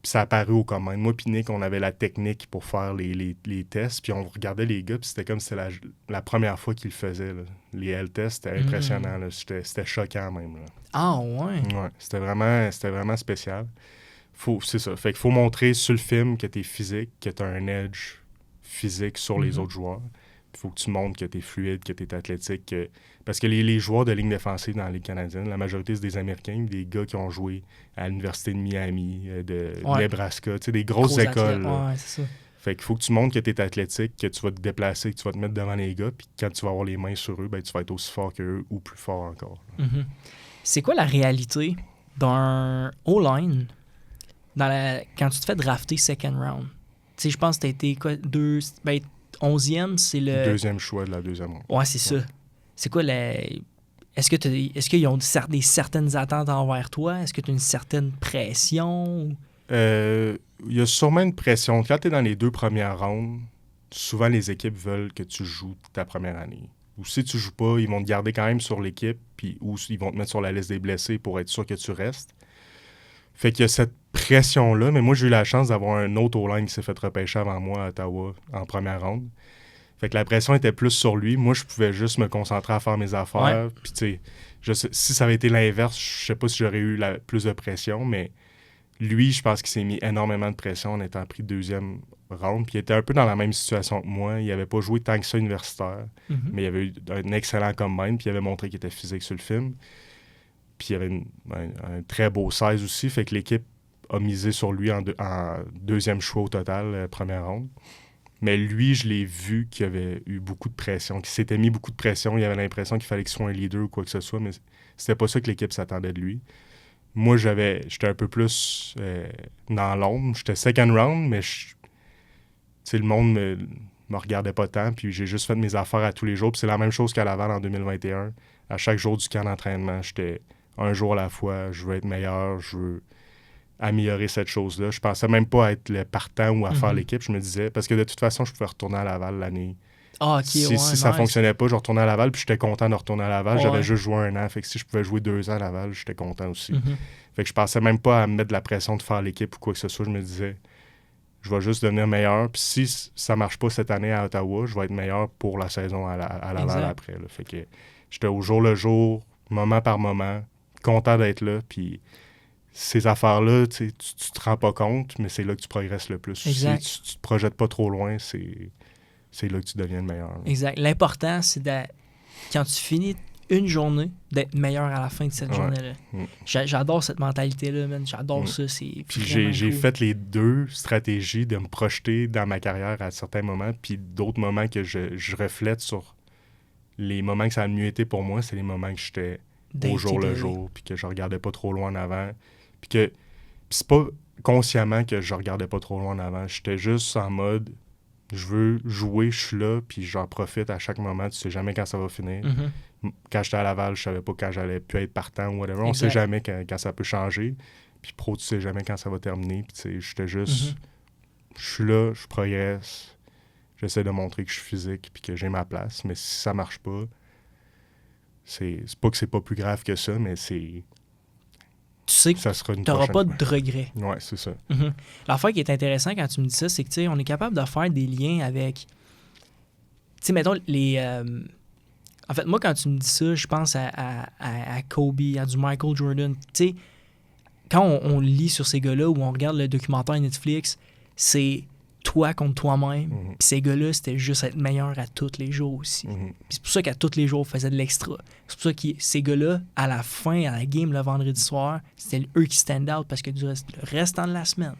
A: Puis ça a apparu au commande. Moi puis Nick, on avait la technique pour faire les tests, puis on regardait les gars, puis c'était comme si c'était la première fois qu'ils le faisaient. Là. Les L-tests, c'était impressionnant. Là. C'était choquant même. Là.
B: Ah ouais?
A: Ouais, c'était vraiment spécial. C'est ça. Fait qu'il faut montrer sur le film que t'es physique, que t'as un edge physique sur les autres joueurs. Il faut que tu montres que t'es fluide, que t'es athlétique. Parce que les joueurs de ligne défensive dans la Ligue canadienne, la majorité, c'est des Américains, des gars qui ont joué à l'Université de Miami, de Nebraska, tu sais, des grosses écoles.
B: Ouais, c'est ça.
A: Fait qu'il faut que tu montres que tu es athlétique, que tu vas te déplacer, que tu vas te mettre devant les gars, puis quand tu vas avoir les mains sur eux, ben, tu vas être aussi fort qu'eux ou plus fort encore.
B: C'est quoi la réalité d'un O-line quand tu te fais drafter second round? Tu sais, je pense que tu as été 11e, c'est le...
A: Deuxième choix de la deuxième ronde.
B: Ouais, c'est ça. C'est quoi Est-ce qu'ils ont des certaines attentes envers toi? Est-ce que tu as une certaine pression?
A: Il y a sûrement une pression. Quand tu es dans les 2 premières rondes, souvent les équipes veulent que tu joues ta première année. Ou si tu joues pas, ils vont te garder quand même sur l'équipe, ou ils vont te mettre sur la liste des blessés pour être sûr que tu restes. Fait qu'il y a cette pression-là, mais moi, j'ai eu la chance d'avoir un autre O-line qui s'est fait repêcher avant moi à Ottawa en première ronde. Fait que la pression était plus sur lui. Moi, je pouvais juste me concentrer à faire mes affaires. Puis, tu sais, si ça avait été l'inverse, je sais pas si j'aurais eu plus de pression, mais lui, je pense qu'il s'est mis énormément de pression en étant pris deuxième ronde. Puis, il était un peu dans la même situation que moi. Il n'avait pas joué tant que ça universitaire, mais il avait eu un excellent combine, puis il avait montré qu'il était physique sur le film. Puis, il avait un très beau 16 aussi. Fait que l'équipe a misé sur lui en deuxième choix au total, première ronde. Mais lui, je l'ai vu qu'il avait eu beaucoup de pression, qu'il s'était mis beaucoup de pression. Il avait l'impression qu'il fallait qu'il soit un leader ou quoi que ce soit, mais c'était pas ça que l'équipe s'attendait de lui. Moi, j'étais un peu plus dans l'ombre. J'étais second round, mais le monde me regardait pas tant. Puis j'ai juste fait mes affaires à tous les jours. Puis c'est la même chose qu'à Laval en 2021. À chaque jour du camp d'entraînement, j'étais un jour à la fois. Je veux être meilleur, je veux améliorer cette chose-là. Je pensais même pas à être le partant ou à faire l'équipe. Je me disais, parce que de toute façon, je pouvais retourner à Laval l'année.
B: Ah, OK,
A: si ça fonctionnait pas, je retournais à Laval, puis j'étais content de retourner à Laval.
B: Ouais.
A: J'avais juste joué 1 an. Fait que si je pouvais jouer 2 ans à Laval, j'étais content aussi. Fait que je pensais même pas à me mettre de la pression de faire l'équipe ou quoi que ce soit. Je me disais, je vais juste devenir meilleur. Puis si ça marche pas cette année à Ottawa, je vais être meilleur pour la saison à Laval après. Là. Fait que j'étais au jour le jour, moment par moment, content d'être là. Puis ces affaires-là, tu te rends pas compte, mais c'est là que tu progresses le plus.
B: Exact.
A: Si tu te projettes pas trop loin, c'est là que tu deviens le meilleur. Là.
B: Exact. L'important, c'est quand tu finis une journée, d'être meilleur à la fin de cette journée-là. J'adore cette mentalité-là, man. J'adore ça.
A: Puis j'ai fait les 2 stratégies de me projeter dans ma carrière à certains moments, puis d'autres moments que je reflète sur les moments que ça a le mieux été pour moi, c'est les moments que j'étais au jour le jour, puis que je regardais pas trop loin en avant. Puis c'est pas consciemment que je regardais pas trop loin en avant. J'étais juste en mode, je veux jouer, je suis là, puis j'en profite à chaque moment. Tu sais jamais quand ça va finir. Quand j'étais à Laval, je savais pas quand j'allais plus être partant ou whatever. On sait jamais quand ça peut changer. Puis pro, tu sais jamais quand ça va terminer. Puis tu sais, j'étais juste, je suis là, je progresse. J'essaie de montrer que je suis physique puis que j'ai ma place. Mais si ça marche pas, c'est pas que c'est pas plus grave que ça, mais c'est...
B: Tu sais que tu n'auras pas de regrets.
A: Oui, c'est ça.
B: L'affaire qui est intéressante quand tu me dis ça, c'est que, tu sais, on est capable de faire des liens avec... Tu sais, mettons, les... En fait, moi, quand tu me dis ça, je pense à Kobe, à du Michael Jordan. Tu sais, quand on lit sur ces gars-là ou on regarde le documentaire Netflix, c'est toi contre toi-même. Puis ces gars-là, c'était juste être meilleur à tous les jours aussi. Puis c'est pour ça qu'à tous les jours, on faisait de l'extra. C'est pour ça que ces gars-là, à la fin, à la game le vendredi soir, c'était eux qui stand out parce que le restant de la semaine,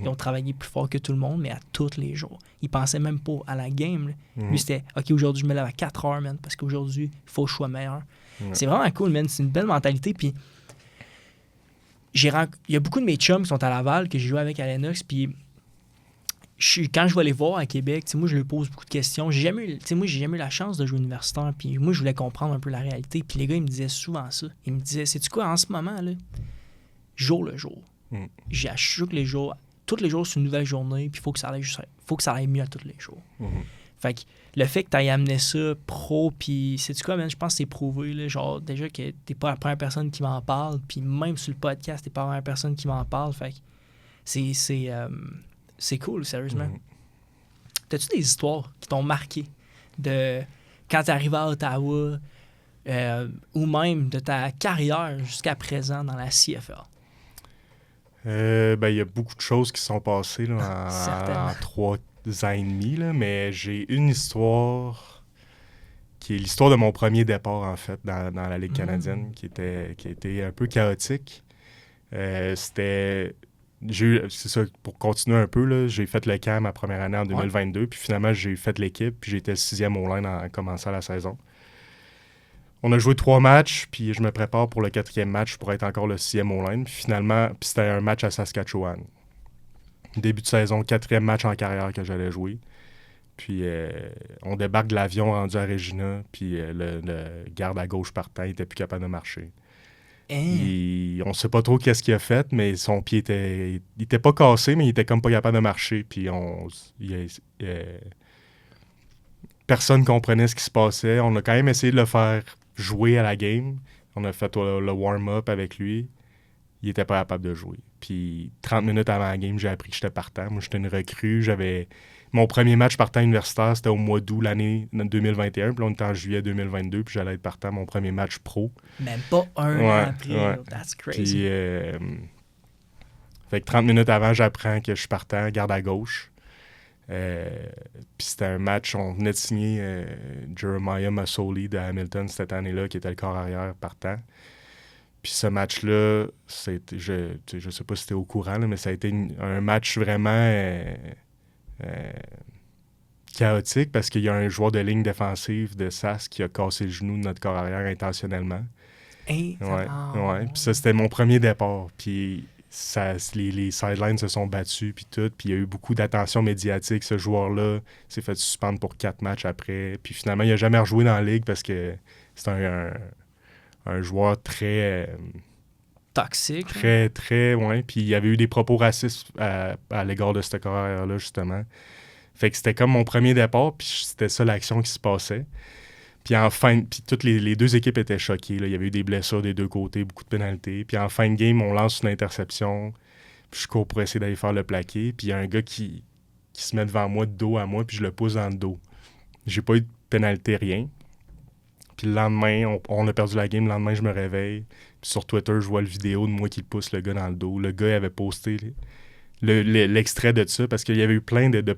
B: ils ont travaillé plus fort que tout le monde, mais à tous les jours. Ils pensaient même pas à la game. Là. Lui, c'était « OK, aujourd'hui, je me lève à 4 heures, man, parce qu'aujourd'hui, il faut que je sois meilleur. » C'est vraiment cool, man. C'est une belle mentalité. Puis il y a beaucoup de mes chums qui sont à Laval, que j'ai joué avec à Lennox, puis quand je vais les voir à Québec, moi, je leur pose beaucoup de questions. Moi, j'ai jamais eu la chance de jouer universitaire, puis moi, je voulais comprendre un peu la réalité. Puis les gars, ils me disaient souvent ça. Ils me disaient, sais-tu quoi, en ce moment, là, jour le jour, j'ai acheté que tous les jours, c'est une nouvelle journée, puis il faut que ça aille mieux à tous les jours. Fait que le fait que tu aies amené ça pro, puis sais-tu quoi, man, je pense que c'est prouvé, là, genre, déjà que t'es pas la première personne qui m'en parle, puis même sur le podcast, t'es pas la première personne qui m'en parle. Fait que c'est cool, sérieusement. T'as-tu des histoires qui t'ont marqué de quand t'es arrivé à Ottawa ou même de ta carrière jusqu'à présent dans la CFL?
A: Il y a beaucoup de choses qui sont passées là, en 3 ans et demi, là, mais j'ai une histoire qui est l'histoire de mon premier départ, en fait, dans la Ligue canadienne, qui a été un peu chaotique. C'est ça, pour continuer un peu, là, j'ai fait le camp ma première année en 2022, puis finalement, j'ai fait l'équipe, puis j'étais le 6e au line en commençant la saison. On a joué 3 matchs, puis je me prépare pour le 4e match pour être encore le 6e au line. Puis finalement, c'était un match à Saskatchewan. Début de saison, 4e match en carrière que j'allais jouer. Puis on débarque de l'avion rendu à Regina, puis le garde à gauche partant, il était plus capable de marcher. On sait pas trop qu'est-ce qu'il a fait, mais son pied il était pas cassé, mais il était comme pas capable de marcher. Puis personne comprenait ce qui se passait. On a quand même essayé de le faire jouer à la game. On a fait le warm-up avec lui. Il était pas capable de jouer. Puis 30 minutes avant la game, j'ai appris que j'étais partant. Moi, j'étais une recrue. Mon premier match partant universitaire, c'était au mois d'août l'année 2021. Puis là, on était en juillet 2022. Puis j'allais être partant mon premier match pro.
B: Même pas un an après. Ouais. That's crazy.
A: Puis, fait que 30 minutes avant, j'apprends que je suis partant, garde à gauche. Puis c'était un match, on venait de signer Jeremiah Masoli de Hamilton cette année-là, qui était le corps arrière partant. Puis ce match-là, je sais pas si t'es au courant, là, mais ça a été un match vraiment chaotique parce qu'il y a un joueur de ligne défensive de SAS qui a cassé le genou de notre corps arrière intentionnellement. Puis ça, c'était mon premier départ. Puis les sidelines se sont battus, puis tout. Puis il y a eu beaucoup d'attention médiatique. Ce joueur-là s'est fait suspendre pour 4 matchs après. Puis finalement, il n'a jamais rejoué dans la ligue parce que c'est un joueur très...
B: toxique.
A: Très, ouais. Puis il y avait eu des propos racistes à l'égard de ce carrière-là, justement. Fait que c'était comme mon premier départ, puis c'était ça l'action qui se passait. Puis puis toutes les 2 équipes étaient choquées. Là. Il y avait eu des blessures des 2 côtés, beaucoup de pénalités. Puis en fin de game, on lance une interception. Puis je cours pour essayer d'aller faire le plaqué. Puis il y a un gars qui se met devant moi, de dos à moi, puis je le pousse dans le dos. J'ai pas eu de pénalité, rien. Puis le lendemain, on a perdu la game. Le lendemain, je me réveille. Puis sur Twitter, je vois le vidéo de moi qui le pousse le gars dans le dos. Le gars avait posté l'extrait de ça parce qu'il y avait eu plein de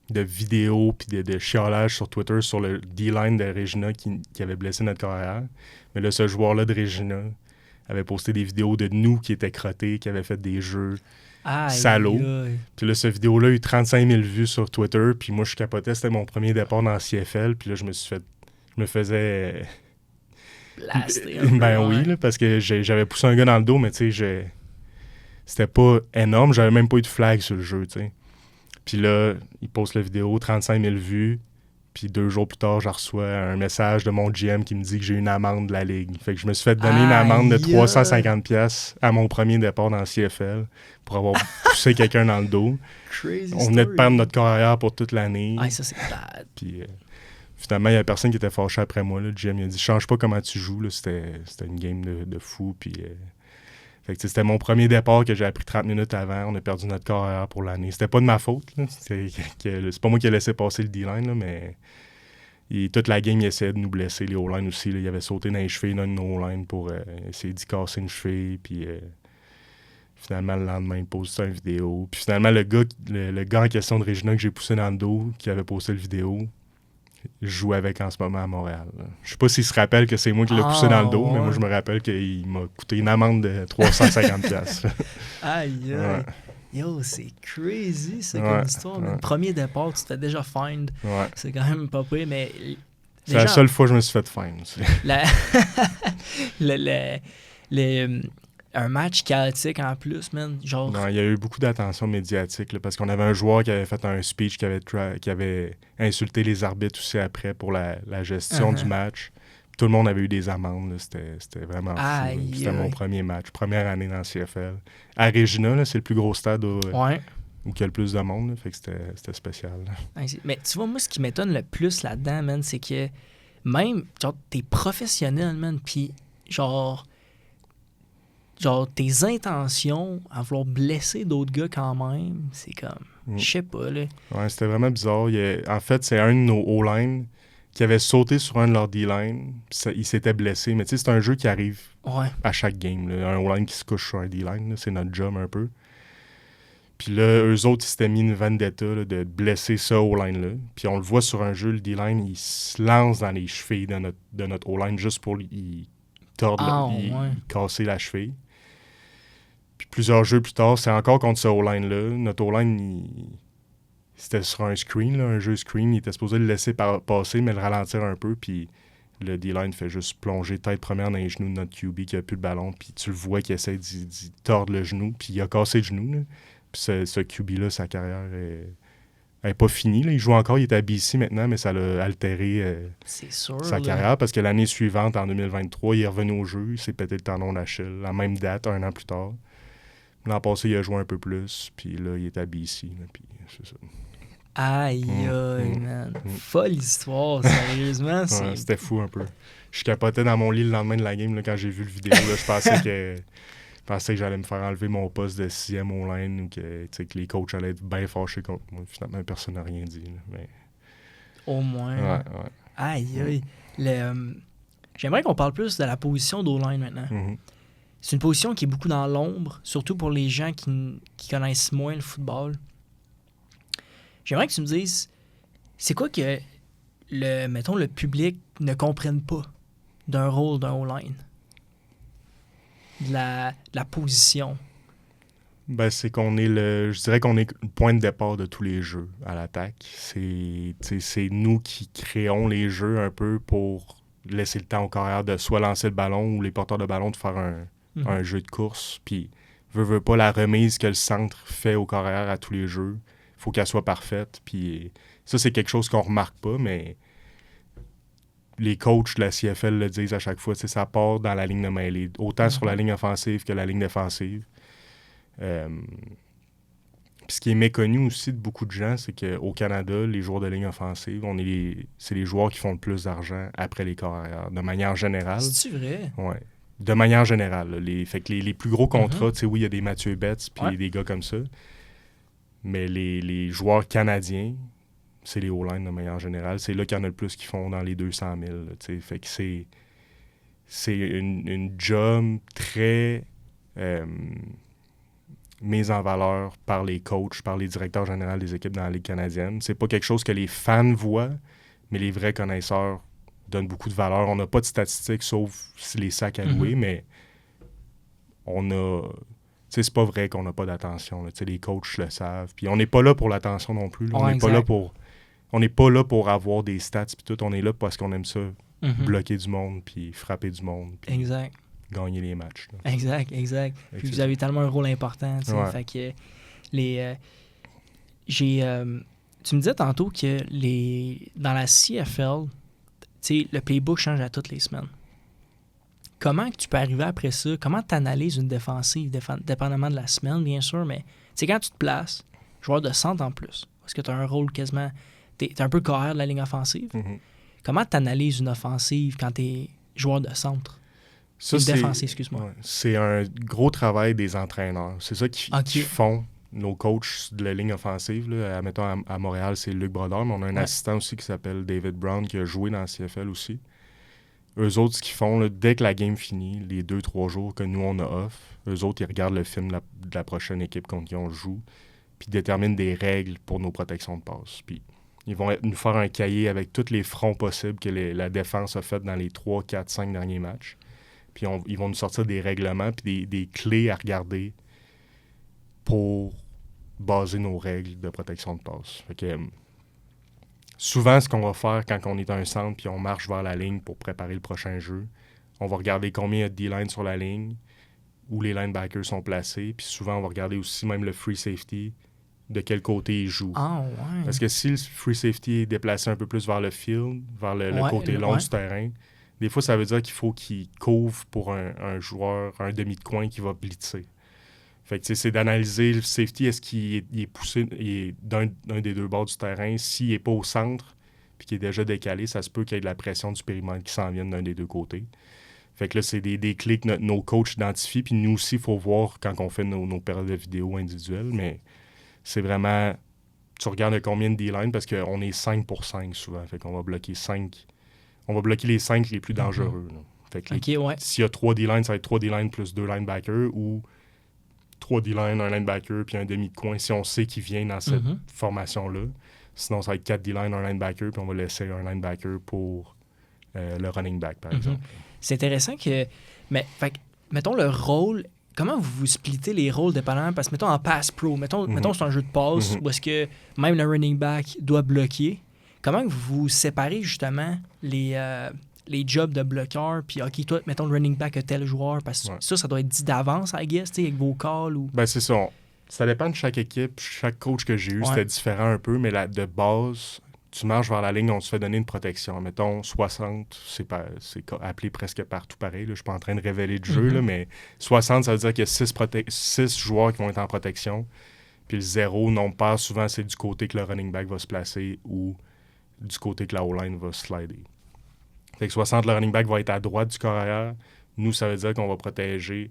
A: vidéos puis de chiolages sur Twitter sur le D-line de Regina qui avait blessé notre carrière. Mais là, ce joueur-là de Regina avait posté des vidéos de nous qui étaient crottés, qui avaient fait des jeux salauds. Puis là, cette vidéo-là a eu 35 000 vues sur Twitter. Puis moi, je capotais. C'était mon premier départ dans la CFL. Puis là, je me faisais...
B: Blaster.
A: Oui, là, parce que j'avais poussé un gars dans le dos, mais tu sais, c'était pas énorme. J'avais même pas eu de flag sur le jeu, tu sais. Puis là, il poste la vidéo, 35 000 vues. Puis 2 jours plus tard, je reçois un message de mon GM qui me dit que j'ai une amende de la Ligue. Fait que je me suis fait donner une amende de 350$ à mon premier départ dans le CFL pour avoir poussé quelqu'un dans le dos.
B: Crazy
A: On venait de perdre notre carrière pour toute l'année.
B: Ça, c'est bad.
A: Puis finalement, il y a personne qui était fâché après moi. Là. Le GM il a dit « Change pas comment tu joues. » C'était une game de fou. Puis... Fait que c'était mon premier départ que j'ai appris 30 minutes avant. On a perdu notre carrière pour l'année. C'était pas de ma faute. Là. C'est pas moi qui ai laissé passer le D-line, là, mais toute la game, il essayait de nous blesser. Les O-line aussi. Là. Il avait sauté dans les chevilles d'un de nos O-line pour essayer d'y casser une cheville. Puis, Finalement, le lendemain, il poste une vidéo. Puis finalement, le gars en question de Regina que j'ai poussé dans le dos, qui avait posté la vidéo, je joue avec en ce moment à Montréal. Je sais pas s'il se rappelle que c'est moi qui l'ai poussé dans le dos, mais moi, je me rappelle qu'il m'a coûté une amende de 350$.
B: Aïe, aïe. Yo, c'est crazy, ça, comme histoire. Le premier départ, tu te fais déjà find. C'est quand même pas pire, mais...
A: C'est la seule fois que je me suis fait find.
B: Un match chaotique en plus, man. Genre...
A: Non, il y a eu beaucoup d'attention médiatique là, parce qu'on avait un joueur qui avait fait un speech qui avait insulté les arbitres aussi après pour la gestion du match. Tout le monde avait eu des amendes. Là. C'était vraiment fou. C'était mon premier match, première année dans le CFL. À Regina, là, c'est le plus gros stade où il y a le plus de monde. Là, fait que c'était spécial. Là.
B: Mais tu vois, moi, ce qui m'étonne le plus là-dedans, man, c'est que même, genre, t'es professionnel, man, puis genre, tes intentions à vouloir blesser d'autres gars quand même, c'est comme, je sais pas, là.
A: Ouais, c'était vraiment bizarre. En fait, c'est un de nos O-line qui avait sauté sur un de leurs D-line, il s'était blessé. Mais tu sais, c'est un jeu qui arrive à chaque game. Là. Un O-line qui se couche sur un D-line, c'est notre job un peu. Puis là, eux autres, ils s'étaient mis une vendetta là, de blesser ce O-line-là. Puis on le voit sur un jeu, le D-line, il se lance dans les chevilles de notre O-line juste pour y tordre, casser la cheville. Puis plusieurs jeux plus tard, c'est encore contre ce O-line-là. Notre O-line, c'était sur un screen, là, un jeu screen. Il était supposé le laisser passer, mais le ralentir un peu. Puis le D-line fait juste plonger tête première dans les genoux de notre QB qui a plus le ballon. Puis tu le vois qu'il essaie d'y tordre le genou. Puis il a cassé le genou. Là. Puis ce QB-là, sa carrière est pas finie. Là. Il joue encore, il est à BC maintenant, mais ça l'a altéré sa carrière. Parce que l'année suivante, en 2023, il est revenu au jeu. Il s'est pété le tendon d'Achille. La même date, 1 an plus tard. L'an passé, il a joué un peu plus. Puis là, il est à BC. Là, puis c'est ça.
B: Aïe, man. Folle histoire, sérieusement.
A: C'était fou un peu. Je capotais dans mon lit le lendemain de la game là, quand j'ai vu le vidéo. Là, je pensais que j'allais me faire enlever mon poste de 6e O-line ou que les coachs allaient être bien fâchés contre moi. Finalement, personne n'a rien dit. Là, mais...
B: Au moins.
A: Ouais.
B: Aïe. J'aimerais qu'on parle plus de la position d'O-line maintenant. C'est une position qui est beaucoup dans l'ombre, surtout pour les gens qui connaissent moins le football. J'aimerais que tu me dises, c'est quoi que le public ne comprenne pas d'un rôle d'un O-line? De la position.
A: Ben, c'est je dirais qu'on est le point de départ de tous les jeux à l'attaque. C'est nous qui créons les jeux un peu pour laisser le temps aux carrières de soit lancer le ballon ou les porteurs de ballon de faire un jeu de course. Puis, veut pas la remise que le centre fait aux carrières à tous les jeux. Il faut qu'elle soit parfaite. Puis ça, c'est quelque chose qu'on remarque pas, mais les coachs de la CFL le disent à chaque fois. Ça part dans la ligne de mêlée, autant sur la ligne offensive que la ligne défensive. Puis ce qui est méconnu aussi de beaucoup de gens, c'est qu'au Canada, les joueurs de ligne offensive, c'est les joueurs qui font le plus d'argent après les carrières, de manière générale.
B: C'est-tu vrai?
A: Oui. De manière générale. Fait que les plus gros contrats, oui, il y a des Mathieu Betts puis des gars comme ça. Mais les joueurs canadiens, c'est les O-line de manière générale. C'est là qu'il y en a le plus qui font dans les 200 000. Là, fait que c'est une job très mise en valeur par les coachs, par les directeurs généraux des équipes dans la Ligue canadienne. C'est pas quelque chose que les fans voient, mais les vrais connaisseurs donnent beaucoup de valeur. On n'a pas de statistiques, sauf les sacs alloués, mais on a... c'est pas vrai qu'on n'a pas d'attention. Là. Les coachs le savent. Puis on n'est pas là pour l'attention non plus. On n'est pas là pour avoir des stats puis tout. On est là parce qu'on aime ça. Bloquer du monde, puis frapper du monde. Puis gagner les matchs. Là.
B: Exact. Puis vous avez tellement un rôle important. Fait que tu me disais tantôt que dans la CFL, le playbook change à toutes les semaines. Comment que tu peux arriver après ça? Comment tu analyses une défensive, dépendamment de la semaine, bien sûr, mais quand tu te places, joueur de centre en plus, parce que tu as un rôle quasiment... Tu es un peu carrière de la ligne offensive. Comment tu analyses une offensive quand tu es joueur de centre?
A: Ça,
B: une défensive, excuse-moi.
A: Ouais, c'est un gros travail des entraîneurs. C'est ça qui font nos coachs de la ligne offensive. Là. Mettons, à Montréal, c'est Luc Brodeur, mais on a un assistant aussi qui s'appelle David Brown qui a joué dans la CFL aussi. eux autres, ce qu'ils font, là, dès que la game finit, les 2-3 jours que nous, on a off, eux autres, ils regardent le film de la prochaine équipe contre qui on joue, puis ils déterminent des règles pour nos protections de passe. Puis ils vont nous faire un cahier avec tous les fronts possibles que la défense a fait dans les 3, 4, 5 derniers matchs. Puis ils vont nous sortir des règlements puis des clés à regarder pour baser nos règles de protection de passe. Fait que, souvent, ce qu'on va faire quand on est à un centre puis on marche vers la ligne pour préparer le prochain jeu, on va regarder combien il y a de D-line sur la ligne, où les linebackers sont placés, puis souvent, on va regarder aussi même le free safety, de quel côté il joue.
B: Ah, ouais.
A: Parce que si le free safety est déplacé un peu plus vers le field, vers le côté long du terrain, des fois, ça veut dire qu'il faut qu'il couvre pour un joueur, un demi de coin qui va blitzer. Fait que c'est d'analyser le safety, est-ce qu'il est poussé d'un des deux bords du terrain. S'il n'est pas au centre puis qu'il est déjà décalé, ça se peut qu'il y ait de la pression du périmètre qui s'en vienne d'un des deux côtés. Fait que là, c'est des clés que nos coachs identifient. Puis nous aussi, il faut voir quand on fait nos périodes de vidéo individuelles. Mais c'est vraiment... Tu regardes combien de D-line parce qu'on est 5 pour 5 souvent. Fait qu'on va bloquer 5... On va bloquer les 5 les plus dangereux. Là. Fait que s'il y a 3 D-line, ça va être 3 D-line plus 2 linebackers ou 3 D-line, un linebacker puis un demi de coin si on sait qu'il vient dans cette formation-là. Sinon, ça va être 4 D-line, un linebacker puis on va laisser un linebacker pour le running back, par exemple.
B: C'est intéressant que... mettons le rôle... Comment vous splittez les rôles dépendamment? Parce que, mettons, en pass pro, mettons c'est un jeu de passe où est-ce que même le running back doit bloquer. Comment vous séparez justement les jobs de bloqueur? Puis, OK, toi, mettons, le running back a tel joueur, parce que ça doit être dit d'avance, I guess, avec vos calls ou...
A: Ben, c'est ça. Ça dépend de chaque équipe. Chaque coach que j'ai eu, c'était différent un peu, mais de base, tu marches vers la ligne, on se fait donner une protection. Mettons, 60, c'est appelé presque partout pareil. Là. Je suis pas en train de révéler le jeu, là, mais 60, ça veut dire qu'il y a 6 joueurs qui vont être en protection. Puis le 0, non pas souvent, c'est du côté que le running back va se placer ou du côté que la O-line va slider. Fait que 60, le running back va être à droite du corps arrière. Nous, ça veut dire qu'on va protéger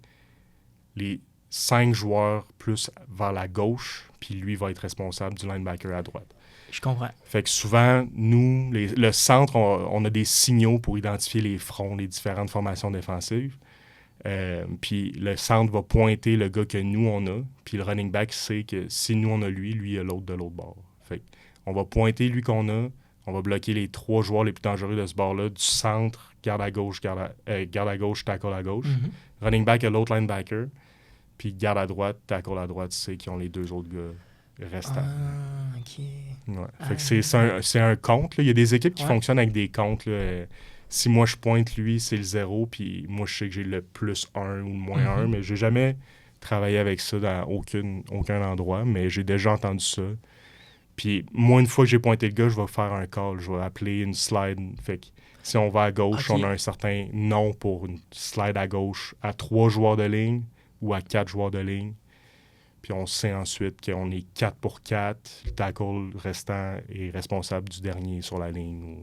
A: les 5 joueurs plus vers la gauche, puis lui va être responsable du linebacker à droite.
B: Je comprends.
A: Fait que souvent, nous, le centre, on a des signaux pour identifier les fronts, les différentes formations défensives. Puis le centre va pointer le gars que nous, on a. Puis le running back sait que si nous, on a lui, il a l'autre de l'autre bord. Fait qu'on va pointer lui qu'on a. On va bloquer les 3 joueurs les plus dangereux de ce bord-là, du centre, garde à gauche, garde à gauche, tackle à gauche. Running back a l'autre linebacker. Puis garde à droite, tackle à droite, c'est qui ont les 2 autres gars restants.
B: Ah, OK.
A: Ouais. Fait que c'est un compte. Là. Il y a des équipes qui fonctionnent avec des comptes. Là. Si moi, je pointe lui, c'est le 0, puis moi, je sais que j'ai le plus 1 ou le moins 1, mais j'ai jamais travaillé avec ça dans aucun endroit, mais j'ai déjà entendu ça. Puis moi, une fois que j'ai pointé le gars, je vais faire un call, je vais appeler une slide. Fait que si on va à gauche, on a un certain nom pour une slide à gauche à 3 joueurs de ligne ou à 4 joueurs de ligne. Puis on sait ensuite qu'on est 4 pour 4. Le tackle restant est responsable du dernier sur la ligne.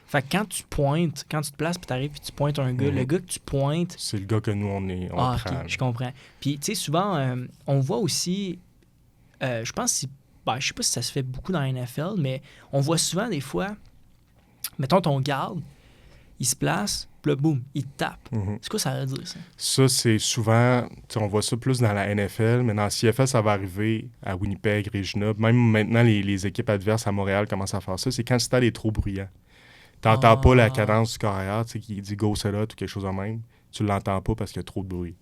B: Fait que quand tu te places, puis t'arrives, puis tu pointes un gars, le gars que tu pointes...
A: C'est le gars que nous, on prend.
B: OK, je comprends. Puis, tu sais, souvent, on voit aussi... je pense, je sais pas si ça se fait beaucoup dans la NFL, mais on voit souvent, des fois, mettons ton garde, il se place, puis là, boum, il te tape. C'est quoi ça veut dire, ça?
A: Ça, c'est souvent... On voit ça plus dans la NFL, mais dans la CFL, ça va arriver à Winnipeg, Regina. Même maintenant, les équipes adverses à Montréal commencent à faire ça. C'est quand le stade est trop bruyant. T'entends pas la cadence du carrière, tu sais, qui dit « go, c'est là » ou quelque chose de même. Tu l'entends pas parce qu'il y a trop de bruit.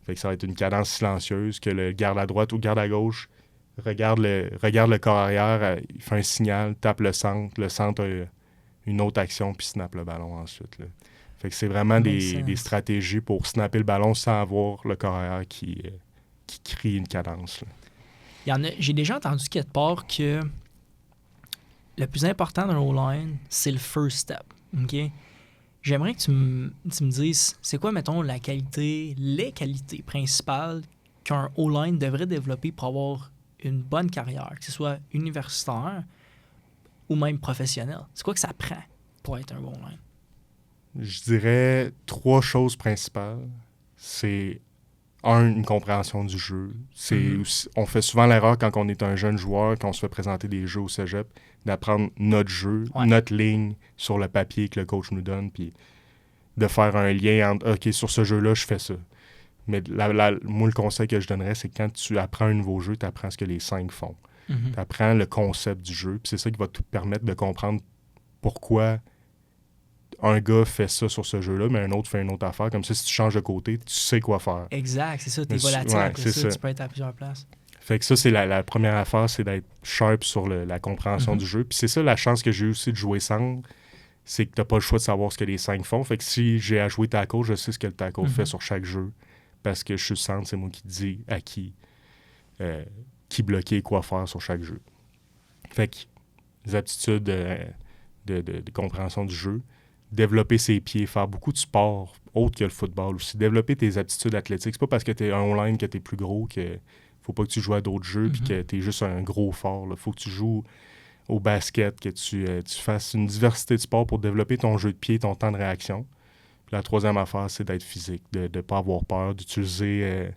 A: Fait que ça va être une cadence silencieuse que le garde à droite ou le garde à gauche regarde le corps arrière, il fait un signal, tape le centre a une autre action, puis snap le ballon ensuite. Là. Fait que c'est vraiment des stratégies pour snapper le ballon sans avoir le corps arrière qui crie une cadence.
B: Là. J'ai déjà entendu quelque part que le plus important d'un O-line, c'est le first step. Okay? J'aimerais que tu me dises, c'est quoi, mettons, les qualités principales qu'un O-line devrait développer pour avoir une bonne carrière, que ce soit universitaire ou même professionnel. C'est quoi que ça prend pour être un bon line?
A: Je dirais 3 choses principales. C'est, une compréhension du jeu. On fait souvent l'erreur quand on est un jeune joueur, qu'on se fait présenter des jeux au cégep, d'apprendre notre jeu, notre ligne sur le papier que le coach nous donne, puis de faire un lien entre « OK, sur ce jeu-là, je fais ça ». Mais moi, le conseil que je donnerais, c'est que quand tu apprends un nouveau jeu, tu apprends ce que les 5 font.
B: Mhm.
A: Tu apprends le concept du jeu, puis c'est ça qui va te permettre de comprendre pourquoi un gars fait ça sur ce jeu-là, mais un autre fait une autre affaire. Comme ça, si tu changes de côté, tu sais quoi faire.
B: Exact, c'est ça, t'es
A: Mais
B: volatile
A: ouais,
B: après
A: c'est
B: ça,
A: ça.
B: tu peux être à plusieurs places.
A: Fait que ça, c'est la première affaire, c'est d'être sharp sur la compréhension
B: Mhm.
A: du jeu. Puis c'est ça la chance que j'ai eu aussi de jouer sans, c'est que t'as pas le choix de savoir ce que les 5 font. Fait que si j'ai à jouer tackle, je sais ce que le tackle
B: Mhm.
A: fait sur chaque jeu. Parce que je suis centre, c'est moi qui dis à qui bloquer et quoi faire sur chaque jeu. Fait que les aptitudes de compréhension du jeu, développer ses pieds, faire beaucoup de sport autre que le football aussi. Développer tes aptitudes athlétiques. C'est pas parce que t'es un online que t'es plus gros que faut pas que tu joues à d'autres jeux puis que t'es juste un gros fort. Là. Faut que tu joues au basket, que tu fasses une diversité de sports pour développer ton jeu de pied, ton temps de réaction. Puis la troisième affaire, c'est d'être physique, de ne pas avoir peur, d'utiliser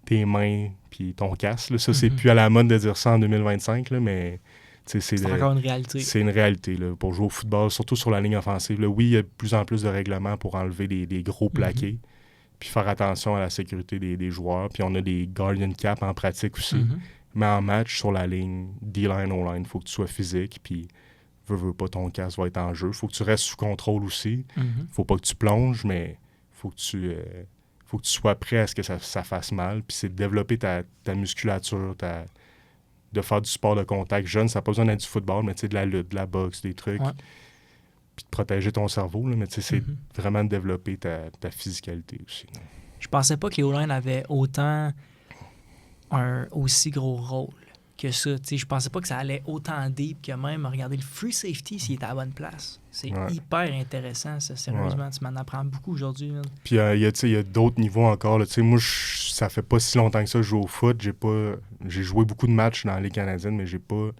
A: tes mains puis ton casque. Là. Ça, c'est plus à la mode de dire ça en 2025, là, mais
B: c'est encore une réalité.
A: C'est une réalité là, pour jouer au football, surtout sur la ligne offensive. Là. Oui, il y a de plus en plus de règlements pour enlever des gros plaqués, puis faire attention à la sécurité des joueurs. Puis on a des guardian caps en pratique aussi. Mais en match, sur la ligne, D-line, O-line, il faut que tu sois physique, puis veux pas, ton casque va être en jeu. Il faut que tu restes sous contrôle aussi. Faut pas que tu plonges, mais faut que tu sois prêt à ce que ça fasse mal. Puis c'est de développer ta musculature, de faire du sport de contact jeune. Ça n'a pas besoin d'être du football, mais de la lutte, de la boxe, des trucs.
B: Ouais.
A: Puis de protéger ton cerveau. Là, mais c'est vraiment de développer ta physicalité aussi. Là.
B: Je pensais pas que les O-line avaient autant un aussi gros rôle que ça. Je pensais pas que ça allait autant deep que même regarder le free safety s'il était à la bonne place. C'est hyper intéressant, ça. Sérieusement, tu m'en apprends beaucoup aujourd'hui. Man.
A: Puis il y a d'autres niveaux encore. Là. Moi, ça fait pas si longtemps que ça que je joue au foot. J'ai joué beaucoup de matchs dans la Ligue canadienne, mais j'ai pas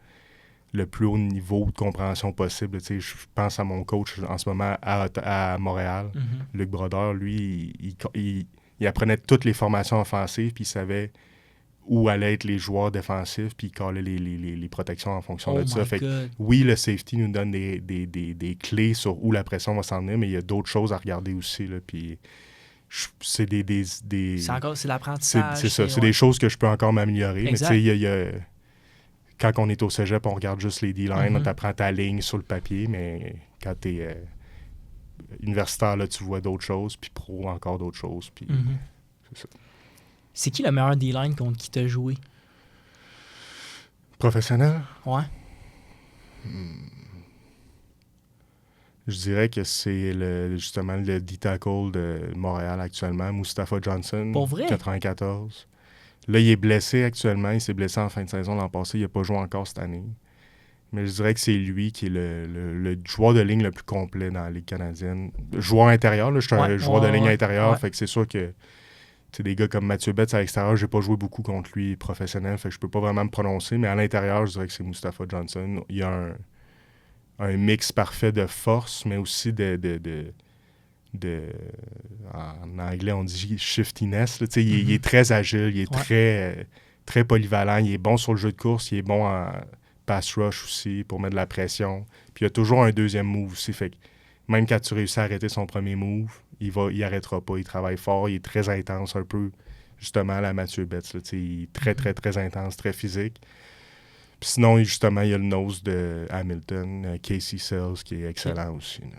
A: le plus haut niveau de compréhension possible. Je pense à mon coach en ce moment à Montréal, Luc Brodeur. Lui, il apprenait toutes les formations offensives, puis il savait où allaient être les joueurs défensifs, puis il calait les protections en fonction de ça. Fait que, oui, le safety nous donne des clés sur où la pression va s'en venir, mais il y a d'autres choses à regarder aussi. Là, puis c'est
B: c'est l'apprentissage.
A: C'est ça. C'est des choses que je peux encore m'améliorer. Exact. Mais tu sais, quand on est au cégep, on regarde juste les D-lines, tu apprends ta ligne sur le papier, mais quand tu es universitaire, là, tu vois d'autres choses, puis pro, encore d'autres choses. Puis c'est ça.
B: C'est qui le meilleur D-line contre qui t'as joué?
A: Professionnel?
B: Ouais.
A: Je dirais que c'est justement le D-tackle de Montréal actuellement, Mustapha Johnson.
B: Pour vrai?
A: 94. Là, il est blessé actuellement. Il s'est blessé en fin de saison l'an passé. Il n'a pas joué encore cette année. Mais je dirais que c'est lui qui est le joueur de ligne le plus complet dans la Ligue canadienne. Joueur intérieur, là, je suis un joueur de ligne intérieur, fait que c'est sûr que des gars comme Mathieu Betts à l'extérieur, j'ai pas joué beaucoup contre lui professionnel, fait que je peux pas vraiment me prononcer, mais à l'intérieur, je dirais que c'est Mustapha Johnson. Il y a un mix parfait de force, mais aussi en anglais, on dit shiftiness. Là, il est très agile, il est très, très polyvalent, il est bon sur le jeu de course, il est bon en pass rush aussi pour mettre de la pression. Puis il y a toujours un deuxième move aussi, fait que même quand tu réussis à arrêter son premier move, il arrêtera pas, il travaille fort, il est très intense, un peu justement à la Mathieu Betts. Là, il est très, très, très intense, très physique. Puis sinon, justement, il y a le nose de Hamilton, Casey Sells, qui est excellent aussi. Là.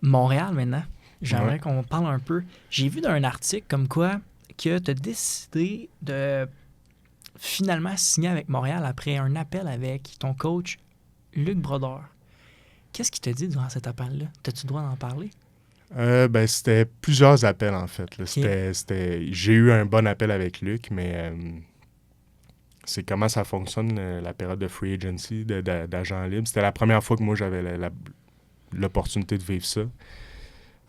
B: Montréal, maintenant, j'aimerais qu'on parle un peu. J'ai vu dans un article comme quoi que tu as décidé de finalement signer avec Montréal après un appel avec ton coach Luc Brodeur. Qu'est-ce qu'il t'a dit durant cet appel-là? T'as-tu le droit d'en parler?
A: C'était plusieurs appels, en fait. Là. Okay. J'ai eu un bon appel avec Luc, mais c'est comment ça fonctionne, la période de free agency, d'agent libre. C'était la première fois que moi, j'avais l'opportunité de vivre ça.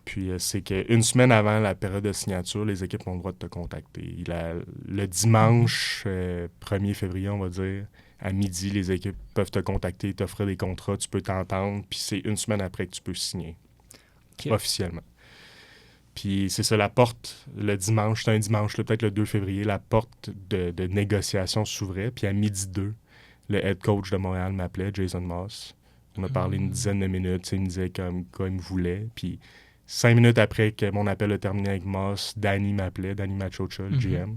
A: Puis c'est qu'une semaine avant la période de signature, les équipes ont le droit de te contacter. Le dimanche 1er février, on va dire, à midi, les équipes peuvent te contacter, t'offrir des contrats, tu peux t'entendre, puis c'est une semaine après que tu peux signer, officiellement. Puis c'est ça, la porte, le dimanche, c'était un dimanche, peut-être le 2 février, la porte de négociation s'ouvrait, puis à midi 2, le head coach de Montréal m'appelait, Jason Moss. On a parlé une dizaine de minutes, il me disait quoi il me voulait, puis 5 minutes après que mon appel a terminé avec Moss, Danny m'appelait, Danny Machocha, le GM.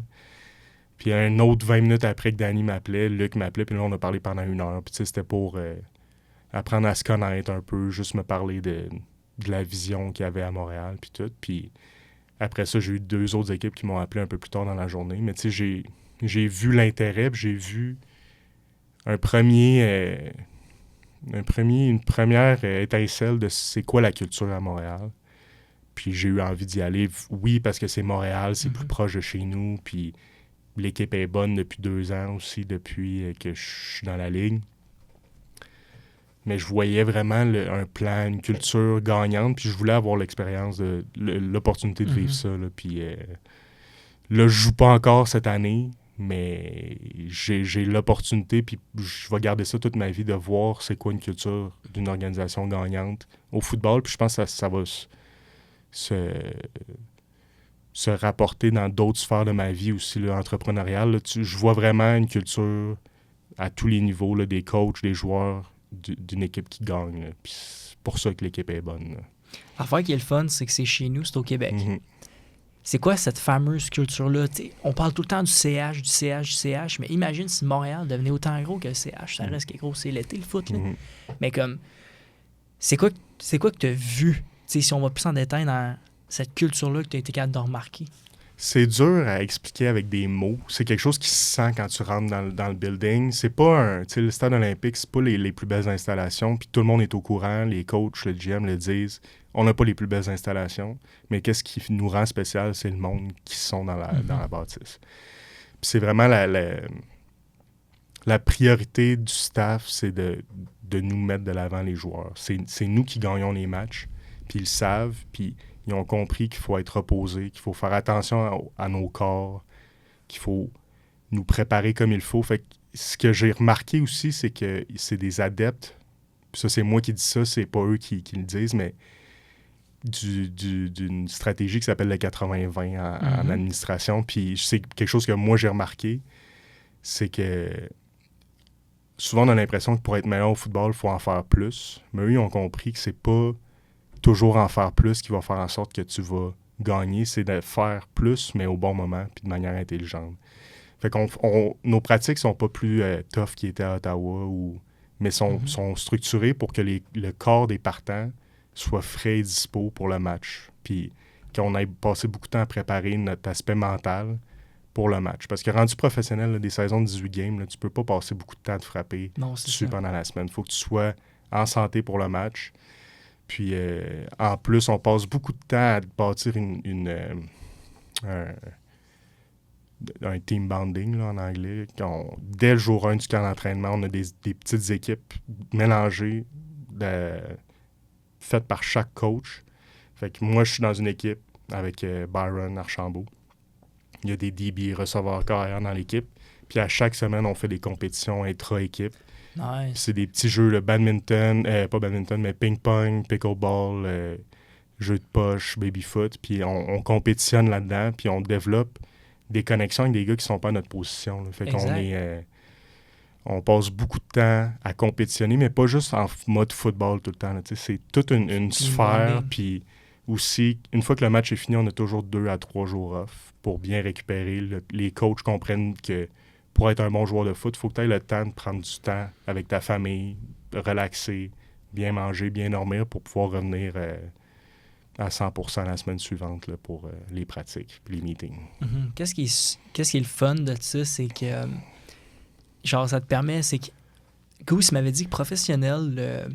A: Puis un autre 20 minutes après que Danny m'appelait, Luc m'appelait, puis là, on a parlé pendant 1 heure. Puis c'était pour apprendre à se connaître un peu, juste me parler de la vision qu'il y avait à Montréal, puis tout. Puis après ça, j'ai eu 2 autres équipes qui m'ont appelé un peu plus tard dans la journée. Mais tu sais, j'ai vu l'intérêt, puis j'ai vu une première étincelle de c'est quoi la culture à Montréal. Puis j'ai eu envie d'y aller, oui, parce que c'est Montréal, c'est plus proche de chez nous, puis l'équipe est bonne depuis 2 ans aussi, depuis que je suis dans la ligue. Mais je voyais vraiment un plan, une culture gagnante, puis je voulais avoir l'expérience, l'opportunité de vivre ça. Là, puis là, je joue pas encore cette année, mais j'ai l'opportunité, puis je vais garder ça toute ma vie, de voir c'est quoi une culture d'une organisation gagnante au football. Puis je pense que ça va se rapporter dans d'autres sphères de ma vie aussi, là, entrepreneuriale. Là, je vois vraiment une culture à tous les niveaux, là, des coachs, des joueurs, d'une équipe qui gagne. Là. Puis c'est pour ça que l'équipe est bonne.
B: L'affaire qui est le fun, c'est que c'est chez nous, c'est au Québec. C'est quoi cette fameuse culture-là? T'sais, on parle tout le temps du CH, mais imagine si Montréal devenait autant gros que le CH. Ça reste gros, c'est l'été, le foot. Là. Mais comme, c'est quoi que tu as vu? T'sais, si on va plus en détail dans cette culture-là que tu as été capable de remarquer.
A: C'est dur à expliquer avec des mots. C'est quelque chose qui se sent quand tu rentres dans le building. C'est pas tu sais, le stade olympique, c'est pas les plus belles installations. Puis tout le monde est au courant, les coachs, le GM le disent. On n'a pas les plus belles installations. Mais qu'est-ce qui nous rend spécial, c'est le monde qui sont dans la bâtisse. Puis c'est vraiment la priorité du staff, c'est de nous mettre de l'avant les joueurs. C'est nous qui gagnons les matchs. Puis ils le savent, puis ils ont compris qu'il faut être reposé, qu'il faut faire attention à nos corps, qu'il faut nous préparer comme il faut. Fait que ce que j'ai remarqué aussi, c'est que c'est des adeptes, puis ça c'est moi qui dis ça, c'est pas eux qui le disent, mais d'une stratégie qui s'appelle le 80-20 en administration. Puis c'est quelque chose que moi j'ai remarqué, c'est que souvent on a l'impression que pour être meilleur au football, il faut en faire plus. Mais eux, ils ont compris que c'est pas toujours en faire plus qui va faire en sorte que tu vas gagner, c'est de faire plus, mais au bon moment, puis de manière intelligente. Fait nos pratiques sont pas plus tough qu'ils étaient à Ottawa, mais sont structurées pour que le corps des partants soit frais et dispo pour le match. Puis qu'on ait passé beaucoup de temps à préparer notre aspect mental pour le match. Parce que rendu professionnel, là, des saisons de 18 games, là, tu peux pas passer beaucoup de temps à te frapper dessus pendant la semaine. Il faut que tu sois en santé pour le match. Puis, en plus, on passe beaucoup de temps à bâtir un team bonding là, en anglais. Dès le jour 1 du camp d'entraînement, on a des petites équipes mélangées, faites par chaque coach. Fait que moi, je suis dans une équipe avec Byron Archambault. Il y a des DB, receveurs carrière dans l'équipe. Puis à chaque semaine, on fait des compétitions intra-équipe.
B: Nice.
A: C'est des petits jeux, le badminton, pas badminton, mais ping-pong, pickleball, jeux de poche, baby-foot. Puis on compétitionne là-dedans, puis on développe des connexions avec des gars qui sont pas à notre position. Là. Fait qu'on on passe beaucoup de temps à compétitionner, mais pas juste en mode football tout le temps. Là, c'est toute une sphère, puis aussi, une fois que le match est fini, on a toujours 2 à 3 jours off pour bien récupérer. Les coachs comprennent que pour être un bon joueur de foot, il faut que tu aies le temps de prendre du temps avec ta famille, relaxer, bien manger, bien dormir pour pouvoir revenir à 100% la semaine suivante là, pour les pratiques et les meetings.
B: Mm-hmm. Qu'est-ce qui est le fun de ça, c'est que genre ça te permet, c'est que Goose m'avait dit que professionnel,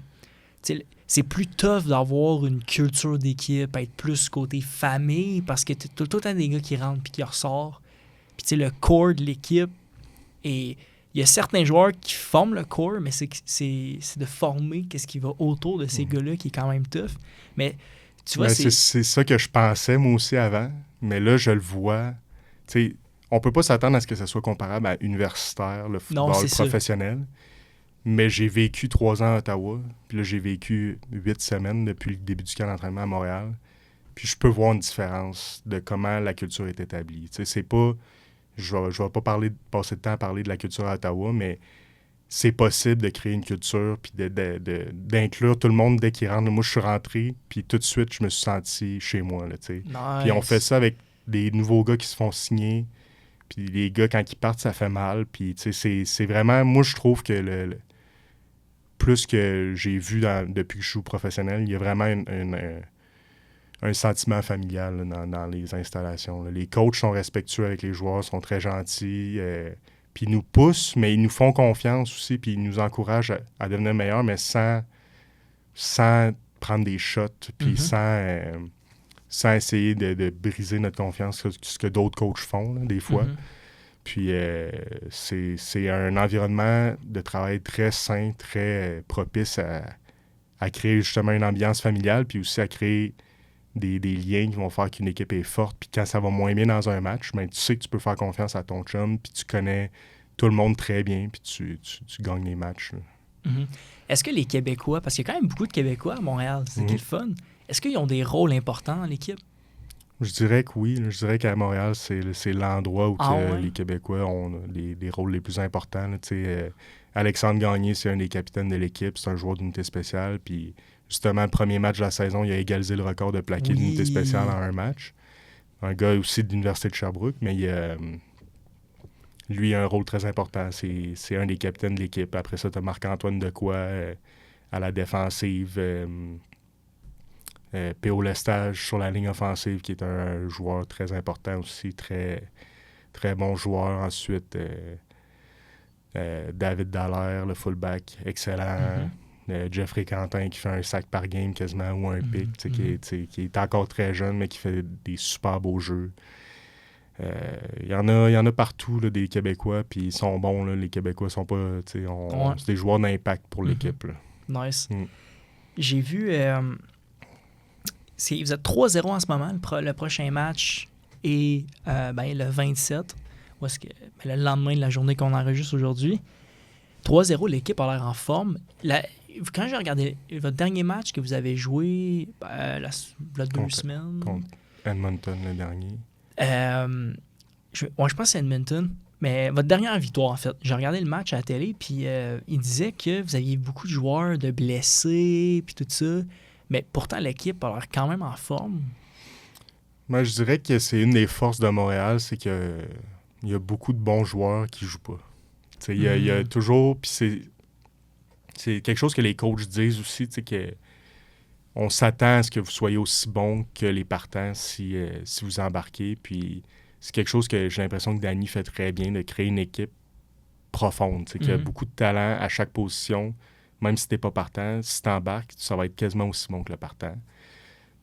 B: c'est plus tough d'avoir une culture d'équipe, être plus côté famille, parce que tu as tout le temps des gars qui rentrent puis qui ressortent. Puis le core de l'équipe, et il y a certains joueurs qui forment le core, mais c'est de former qu'est-ce qui va autour de ces gars-là qui est quand même tough. Mais tu vois,
A: c'est ça que je pensais moi aussi avant, mais là, je le vois. Tu sais, on peut pas s'attendre à ce que ça soit comparable à universitaire, le football professionnel. Ça. Mais j'ai vécu 3 ans à Ottawa, puis là, j'ai vécu 8 semaines depuis le début du camp d'entraînement à Montréal. Puis je peux voir une différence de comment la culture est établie. Tu sais, c'est pas... Je vais pas passer de temps à parler de la culture à Ottawa, mais c'est possible de créer une culture puis d'inclure tout le monde dès qu'ils rentrent. Moi, je suis rentré, puis tout de suite, je me suis senti chez moi. Là, nice. Puis on fait ça avec des nouveaux gars qui se font signer. Puis les gars, quand ils partent, ça fait mal. Puis c'est vraiment... Moi, je trouve que plus que j'ai vu depuis que je joue professionnel, il y a vraiment un sentiment familial là, dans les installations. Là. Les coachs sont respectueux avec les joueurs, sont très gentils. Puis ils nous poussent, mais ils nous font confiance aussi, puis ils nous encouragent à devenir meilleurs, mais sans prendre des shots, puis sans essayer de briser notre confiance, ce que d'autres coachs font, là, des fois. Puis c'est un environnement de travail très sain, très propice à créer justement une ambiance familiale, puis aussi à créer des liens qui vont faire qu'une équipe est forte. Puis quand ça va moins bien dans un match, ben, tu sais que tu peux faire confiance à ton chum, puis tu connais tout le monde très bien, puis tu gagnes les matchs.
B: Est-ce que les Québécois, parce qu'il y a quand même beaucoup de Québécois à Montréal, c'est le fun, est-ce qu'ils ont des rôles importants dans l'équipe?
A: Je dirais que oui. Je dirais qu'à Montréal, c'est l'endroit où les Québécois ont les rôles les plus importants. Là, Alexandre Gagné, c'est un des capitaines de l'équipe. C'est un joueur d'unité spéciale. Puis justement, le premier match de la saison, il a égalisé le record de plaqué d'unité spéciale en un match. Un gars aussi de l'Université de Sherbrooke, mais lui a un rôle très important. C'est un des capitaines de l'équipe. Après ça, tu as Marc-Antoine Decoy à la défensive. P.O. Lestage sur la ligne offensive, qui est un joueur très important aussi, très, très bon joueur. Ensuite, David Dallaire, le fullback, excellent. Jeffrey Quentin, qui fait un sac par game quasiment, ou un pick, qui est encore très jeune, mais qui fait des super beaux jeux. Il y en a partout, là, des Québécois, puis ils sont bons. Là, les Québécois sont pas... C'est des joueurs d'impact pour l'équipe. Là.
B: Nice. J'ai vu... vous êtes 3-0 en ce moment, le prochain match est le 27, le lendemain de la journée qu'on enregistre aujourd'hui. 3-0, l'équipe a l'air en forme. Quand j'ai regardé votre dernier match que vous avez joué il y a 2 semaines...
A: Contre Edmonton, le dernier.
B: Je pense que c'est Edmonton. Mais votre dernière victoire, en fait. J'ai regardé le match à la télé, puis il disait que vous aviez beaucoup de joueurs de blessés, puis tout ça. Mais pourtant, l'équipe a l'air quand même en forme.
A: Moi, je dirais que c'est une des forces de Montréal, c'est qu'il y a beaucoup de bons joueurs qui ne jouent pas. Il y a toujours... Puis c'est quelque chose que les coachs disent aussi, que on s'attend à ce que vous soyez aussi bon que les partants si vous embarquez. Puis c'est quelque chose que j'ai l'impression que Danny fait très bien, de créer une équipe profonde, qu'il y a beaucoup de talent à chaque position. Même si t'es pas partant, si t'embarques, ça va être quasiment aussi bon que le partant.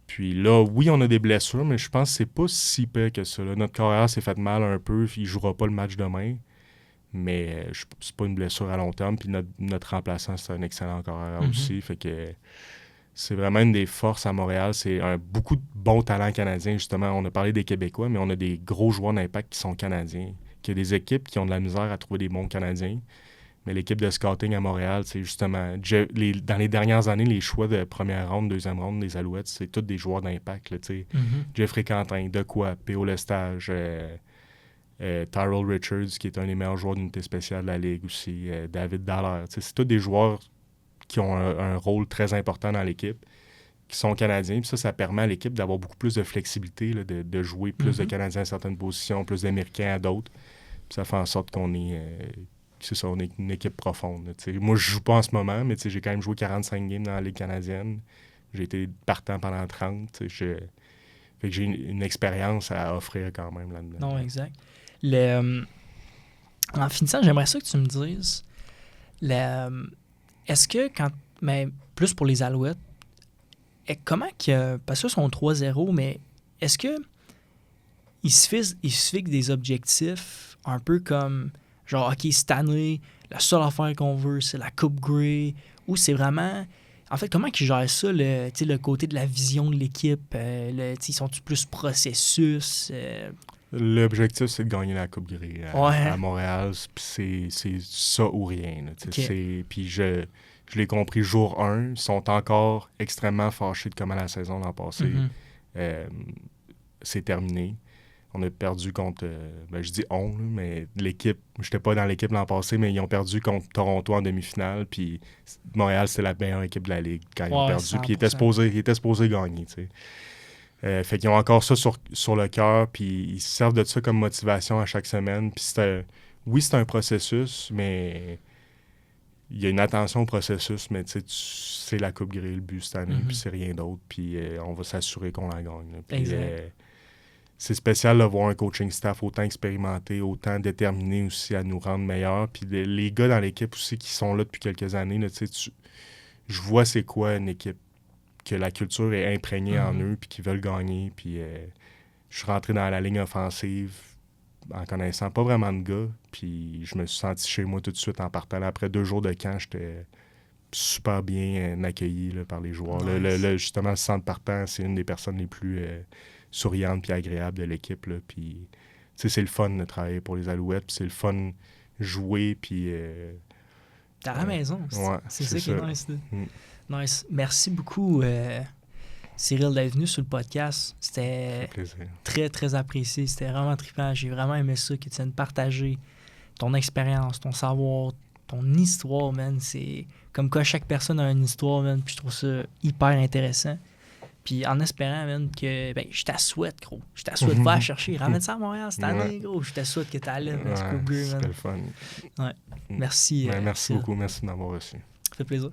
A: Puis là, oui, on a des blessures, mais je pense que c'est pas si pire que ça. Là. Notre carrière s'est fait mal un peu, puis il jouera pas le match demain. Mais c'est pas une blessure à long terme. Puis notre remplaçant, c'est un excellent carrière aussi. Fait que c'est vraiment une des forces à Montréal. C'est beaucoup de bons talents canadiens, justement. On a parlé des Québécois, mais on a des gros joueurs d'impact qui sont canadiens. Il y a des équipes qui ont de la misère à trouver des bons Canadiens. Mais l'équipe de scouting à Montréal, c'est justement... dans les dernières années, les choix de première ronde, deuxième ronde des Alouettes, c'est tous des joueurs d'impact. Là, Jeffrey Quentin, Decoy, P.O. Lestage, Tyrell Richards, qui est un des meilleurs joueurs d'unité spéciale de la Ligue aussi, David Dallaire. C'est tous des joueurs qui ont un rôle très important dans l'équipe, qui sont Canadiens. Puis ça permet à l'équipe d'avoir beaucoup plus de flexibilité, là, de jouer plus de Canadiens à certaines positions, plus d'Américains à d'autres. Puis ça fait en sorte qu'on est... c'est ça, on est une équipe profonde. Moi, je joue pas en ce moment, mais j'ai quand même joué 45 games dans la Ligue canadienne. J'ai été partant pendant 30. Fait que j'ai une expérience à offrir quand même là-dedans.
B: Non, exact. En finissant, j'aimerais ça que tu me dises, est-ce que mais plus pour les Alouettes, comment que, parce que sont 3-0, mais est-ce que ils se fixent des objectifs un peu comme genre, OK, cette année, la seule affaire qu'on veut, c'est la Coupe Grey, ou c'est vraiment... En fait, comment ils gèrent ça, le côté de la vision de l'équipe? Ils sont-ils plus processus?
A: L'objectif, c'est de gagner la Coupe Grey à Montréal. C'est ça ou rien. Okay. Puis je l'ai compris jour 1. Ils sont encore extrêmement fâchés de comment la saison l'an passé s'est terminée. On a perdu contre, je dis on, là, mais l'équipe, j'étais pas dans l'équipe l'an passé, mais ils ont perdu contre Toronto en demi-finale, puis Montréal, c'était la meilleure équipe de la Ligue quand ils ont perdu,
B: 100%.
A: puis ils étaient supposés gagner, tu sais. Fait qu'ils ont encore ça sur le cœur, puis ils se servent de ça comme motivation à chaque semaine, puis c'est un processus, mais il y a une attention au processus, mais tu sais, c'est la Coupe Grey, le but cette année, puis c'est rien d'autre, puis on va s'assurer qu'on la gagne. Là. Puis, c'est spécial de voir un coaching staff autant expérimenté, autant déterminé aussi à nous rendre meilleurs. Puis les gars dans l'équipe aussi qui sont là depuis quelques années, là, je vois c'est quoi une équipe, que la culture est imprégnée en eux, puis qu'ils veulent gagner. Puis je suis rentré dans la ligne offensive en connaissant pas vraiment de gars, puis je me suis senti chez moi tout de suite en partant. Là, après 2 jours de camp, j'étais super bien accueilli là, par les joueurs.
B: Nice.
A: Justement, le centre partant, c'est une des personnes les plus souriantes et agréables de l'équipe. Là, puis, c'est le fun de travailler pour les Alouettes, puis c'est le fun jouer, puis...
B: T'es à la maison. C'est ça qui est nice. Nice. Merci beaucoup, Cyril, d'être venu sur le podcast. C'était très, très apprécié. C'était vraiment trippant. J'ai vraiment aimé ça, que tu viennes partager ton expérience, ton savoir, ton histoire, man. C'est comme quoi chaque personne a une histoire, man. Puis je trouve ça hyper intéressant. Puis en espérant, man, que je t'assoite, gros. Je t'assoite, va chercher. Ramène ça à Montréal cette année, gros. Je t'assoite que t'allais, man. C'est cool, man.
A: C'était le fun.
B: Ouais. Merci.
A: Merci beaucoup. Merci de m'avoir reçu.
B: Ça fait plaisir.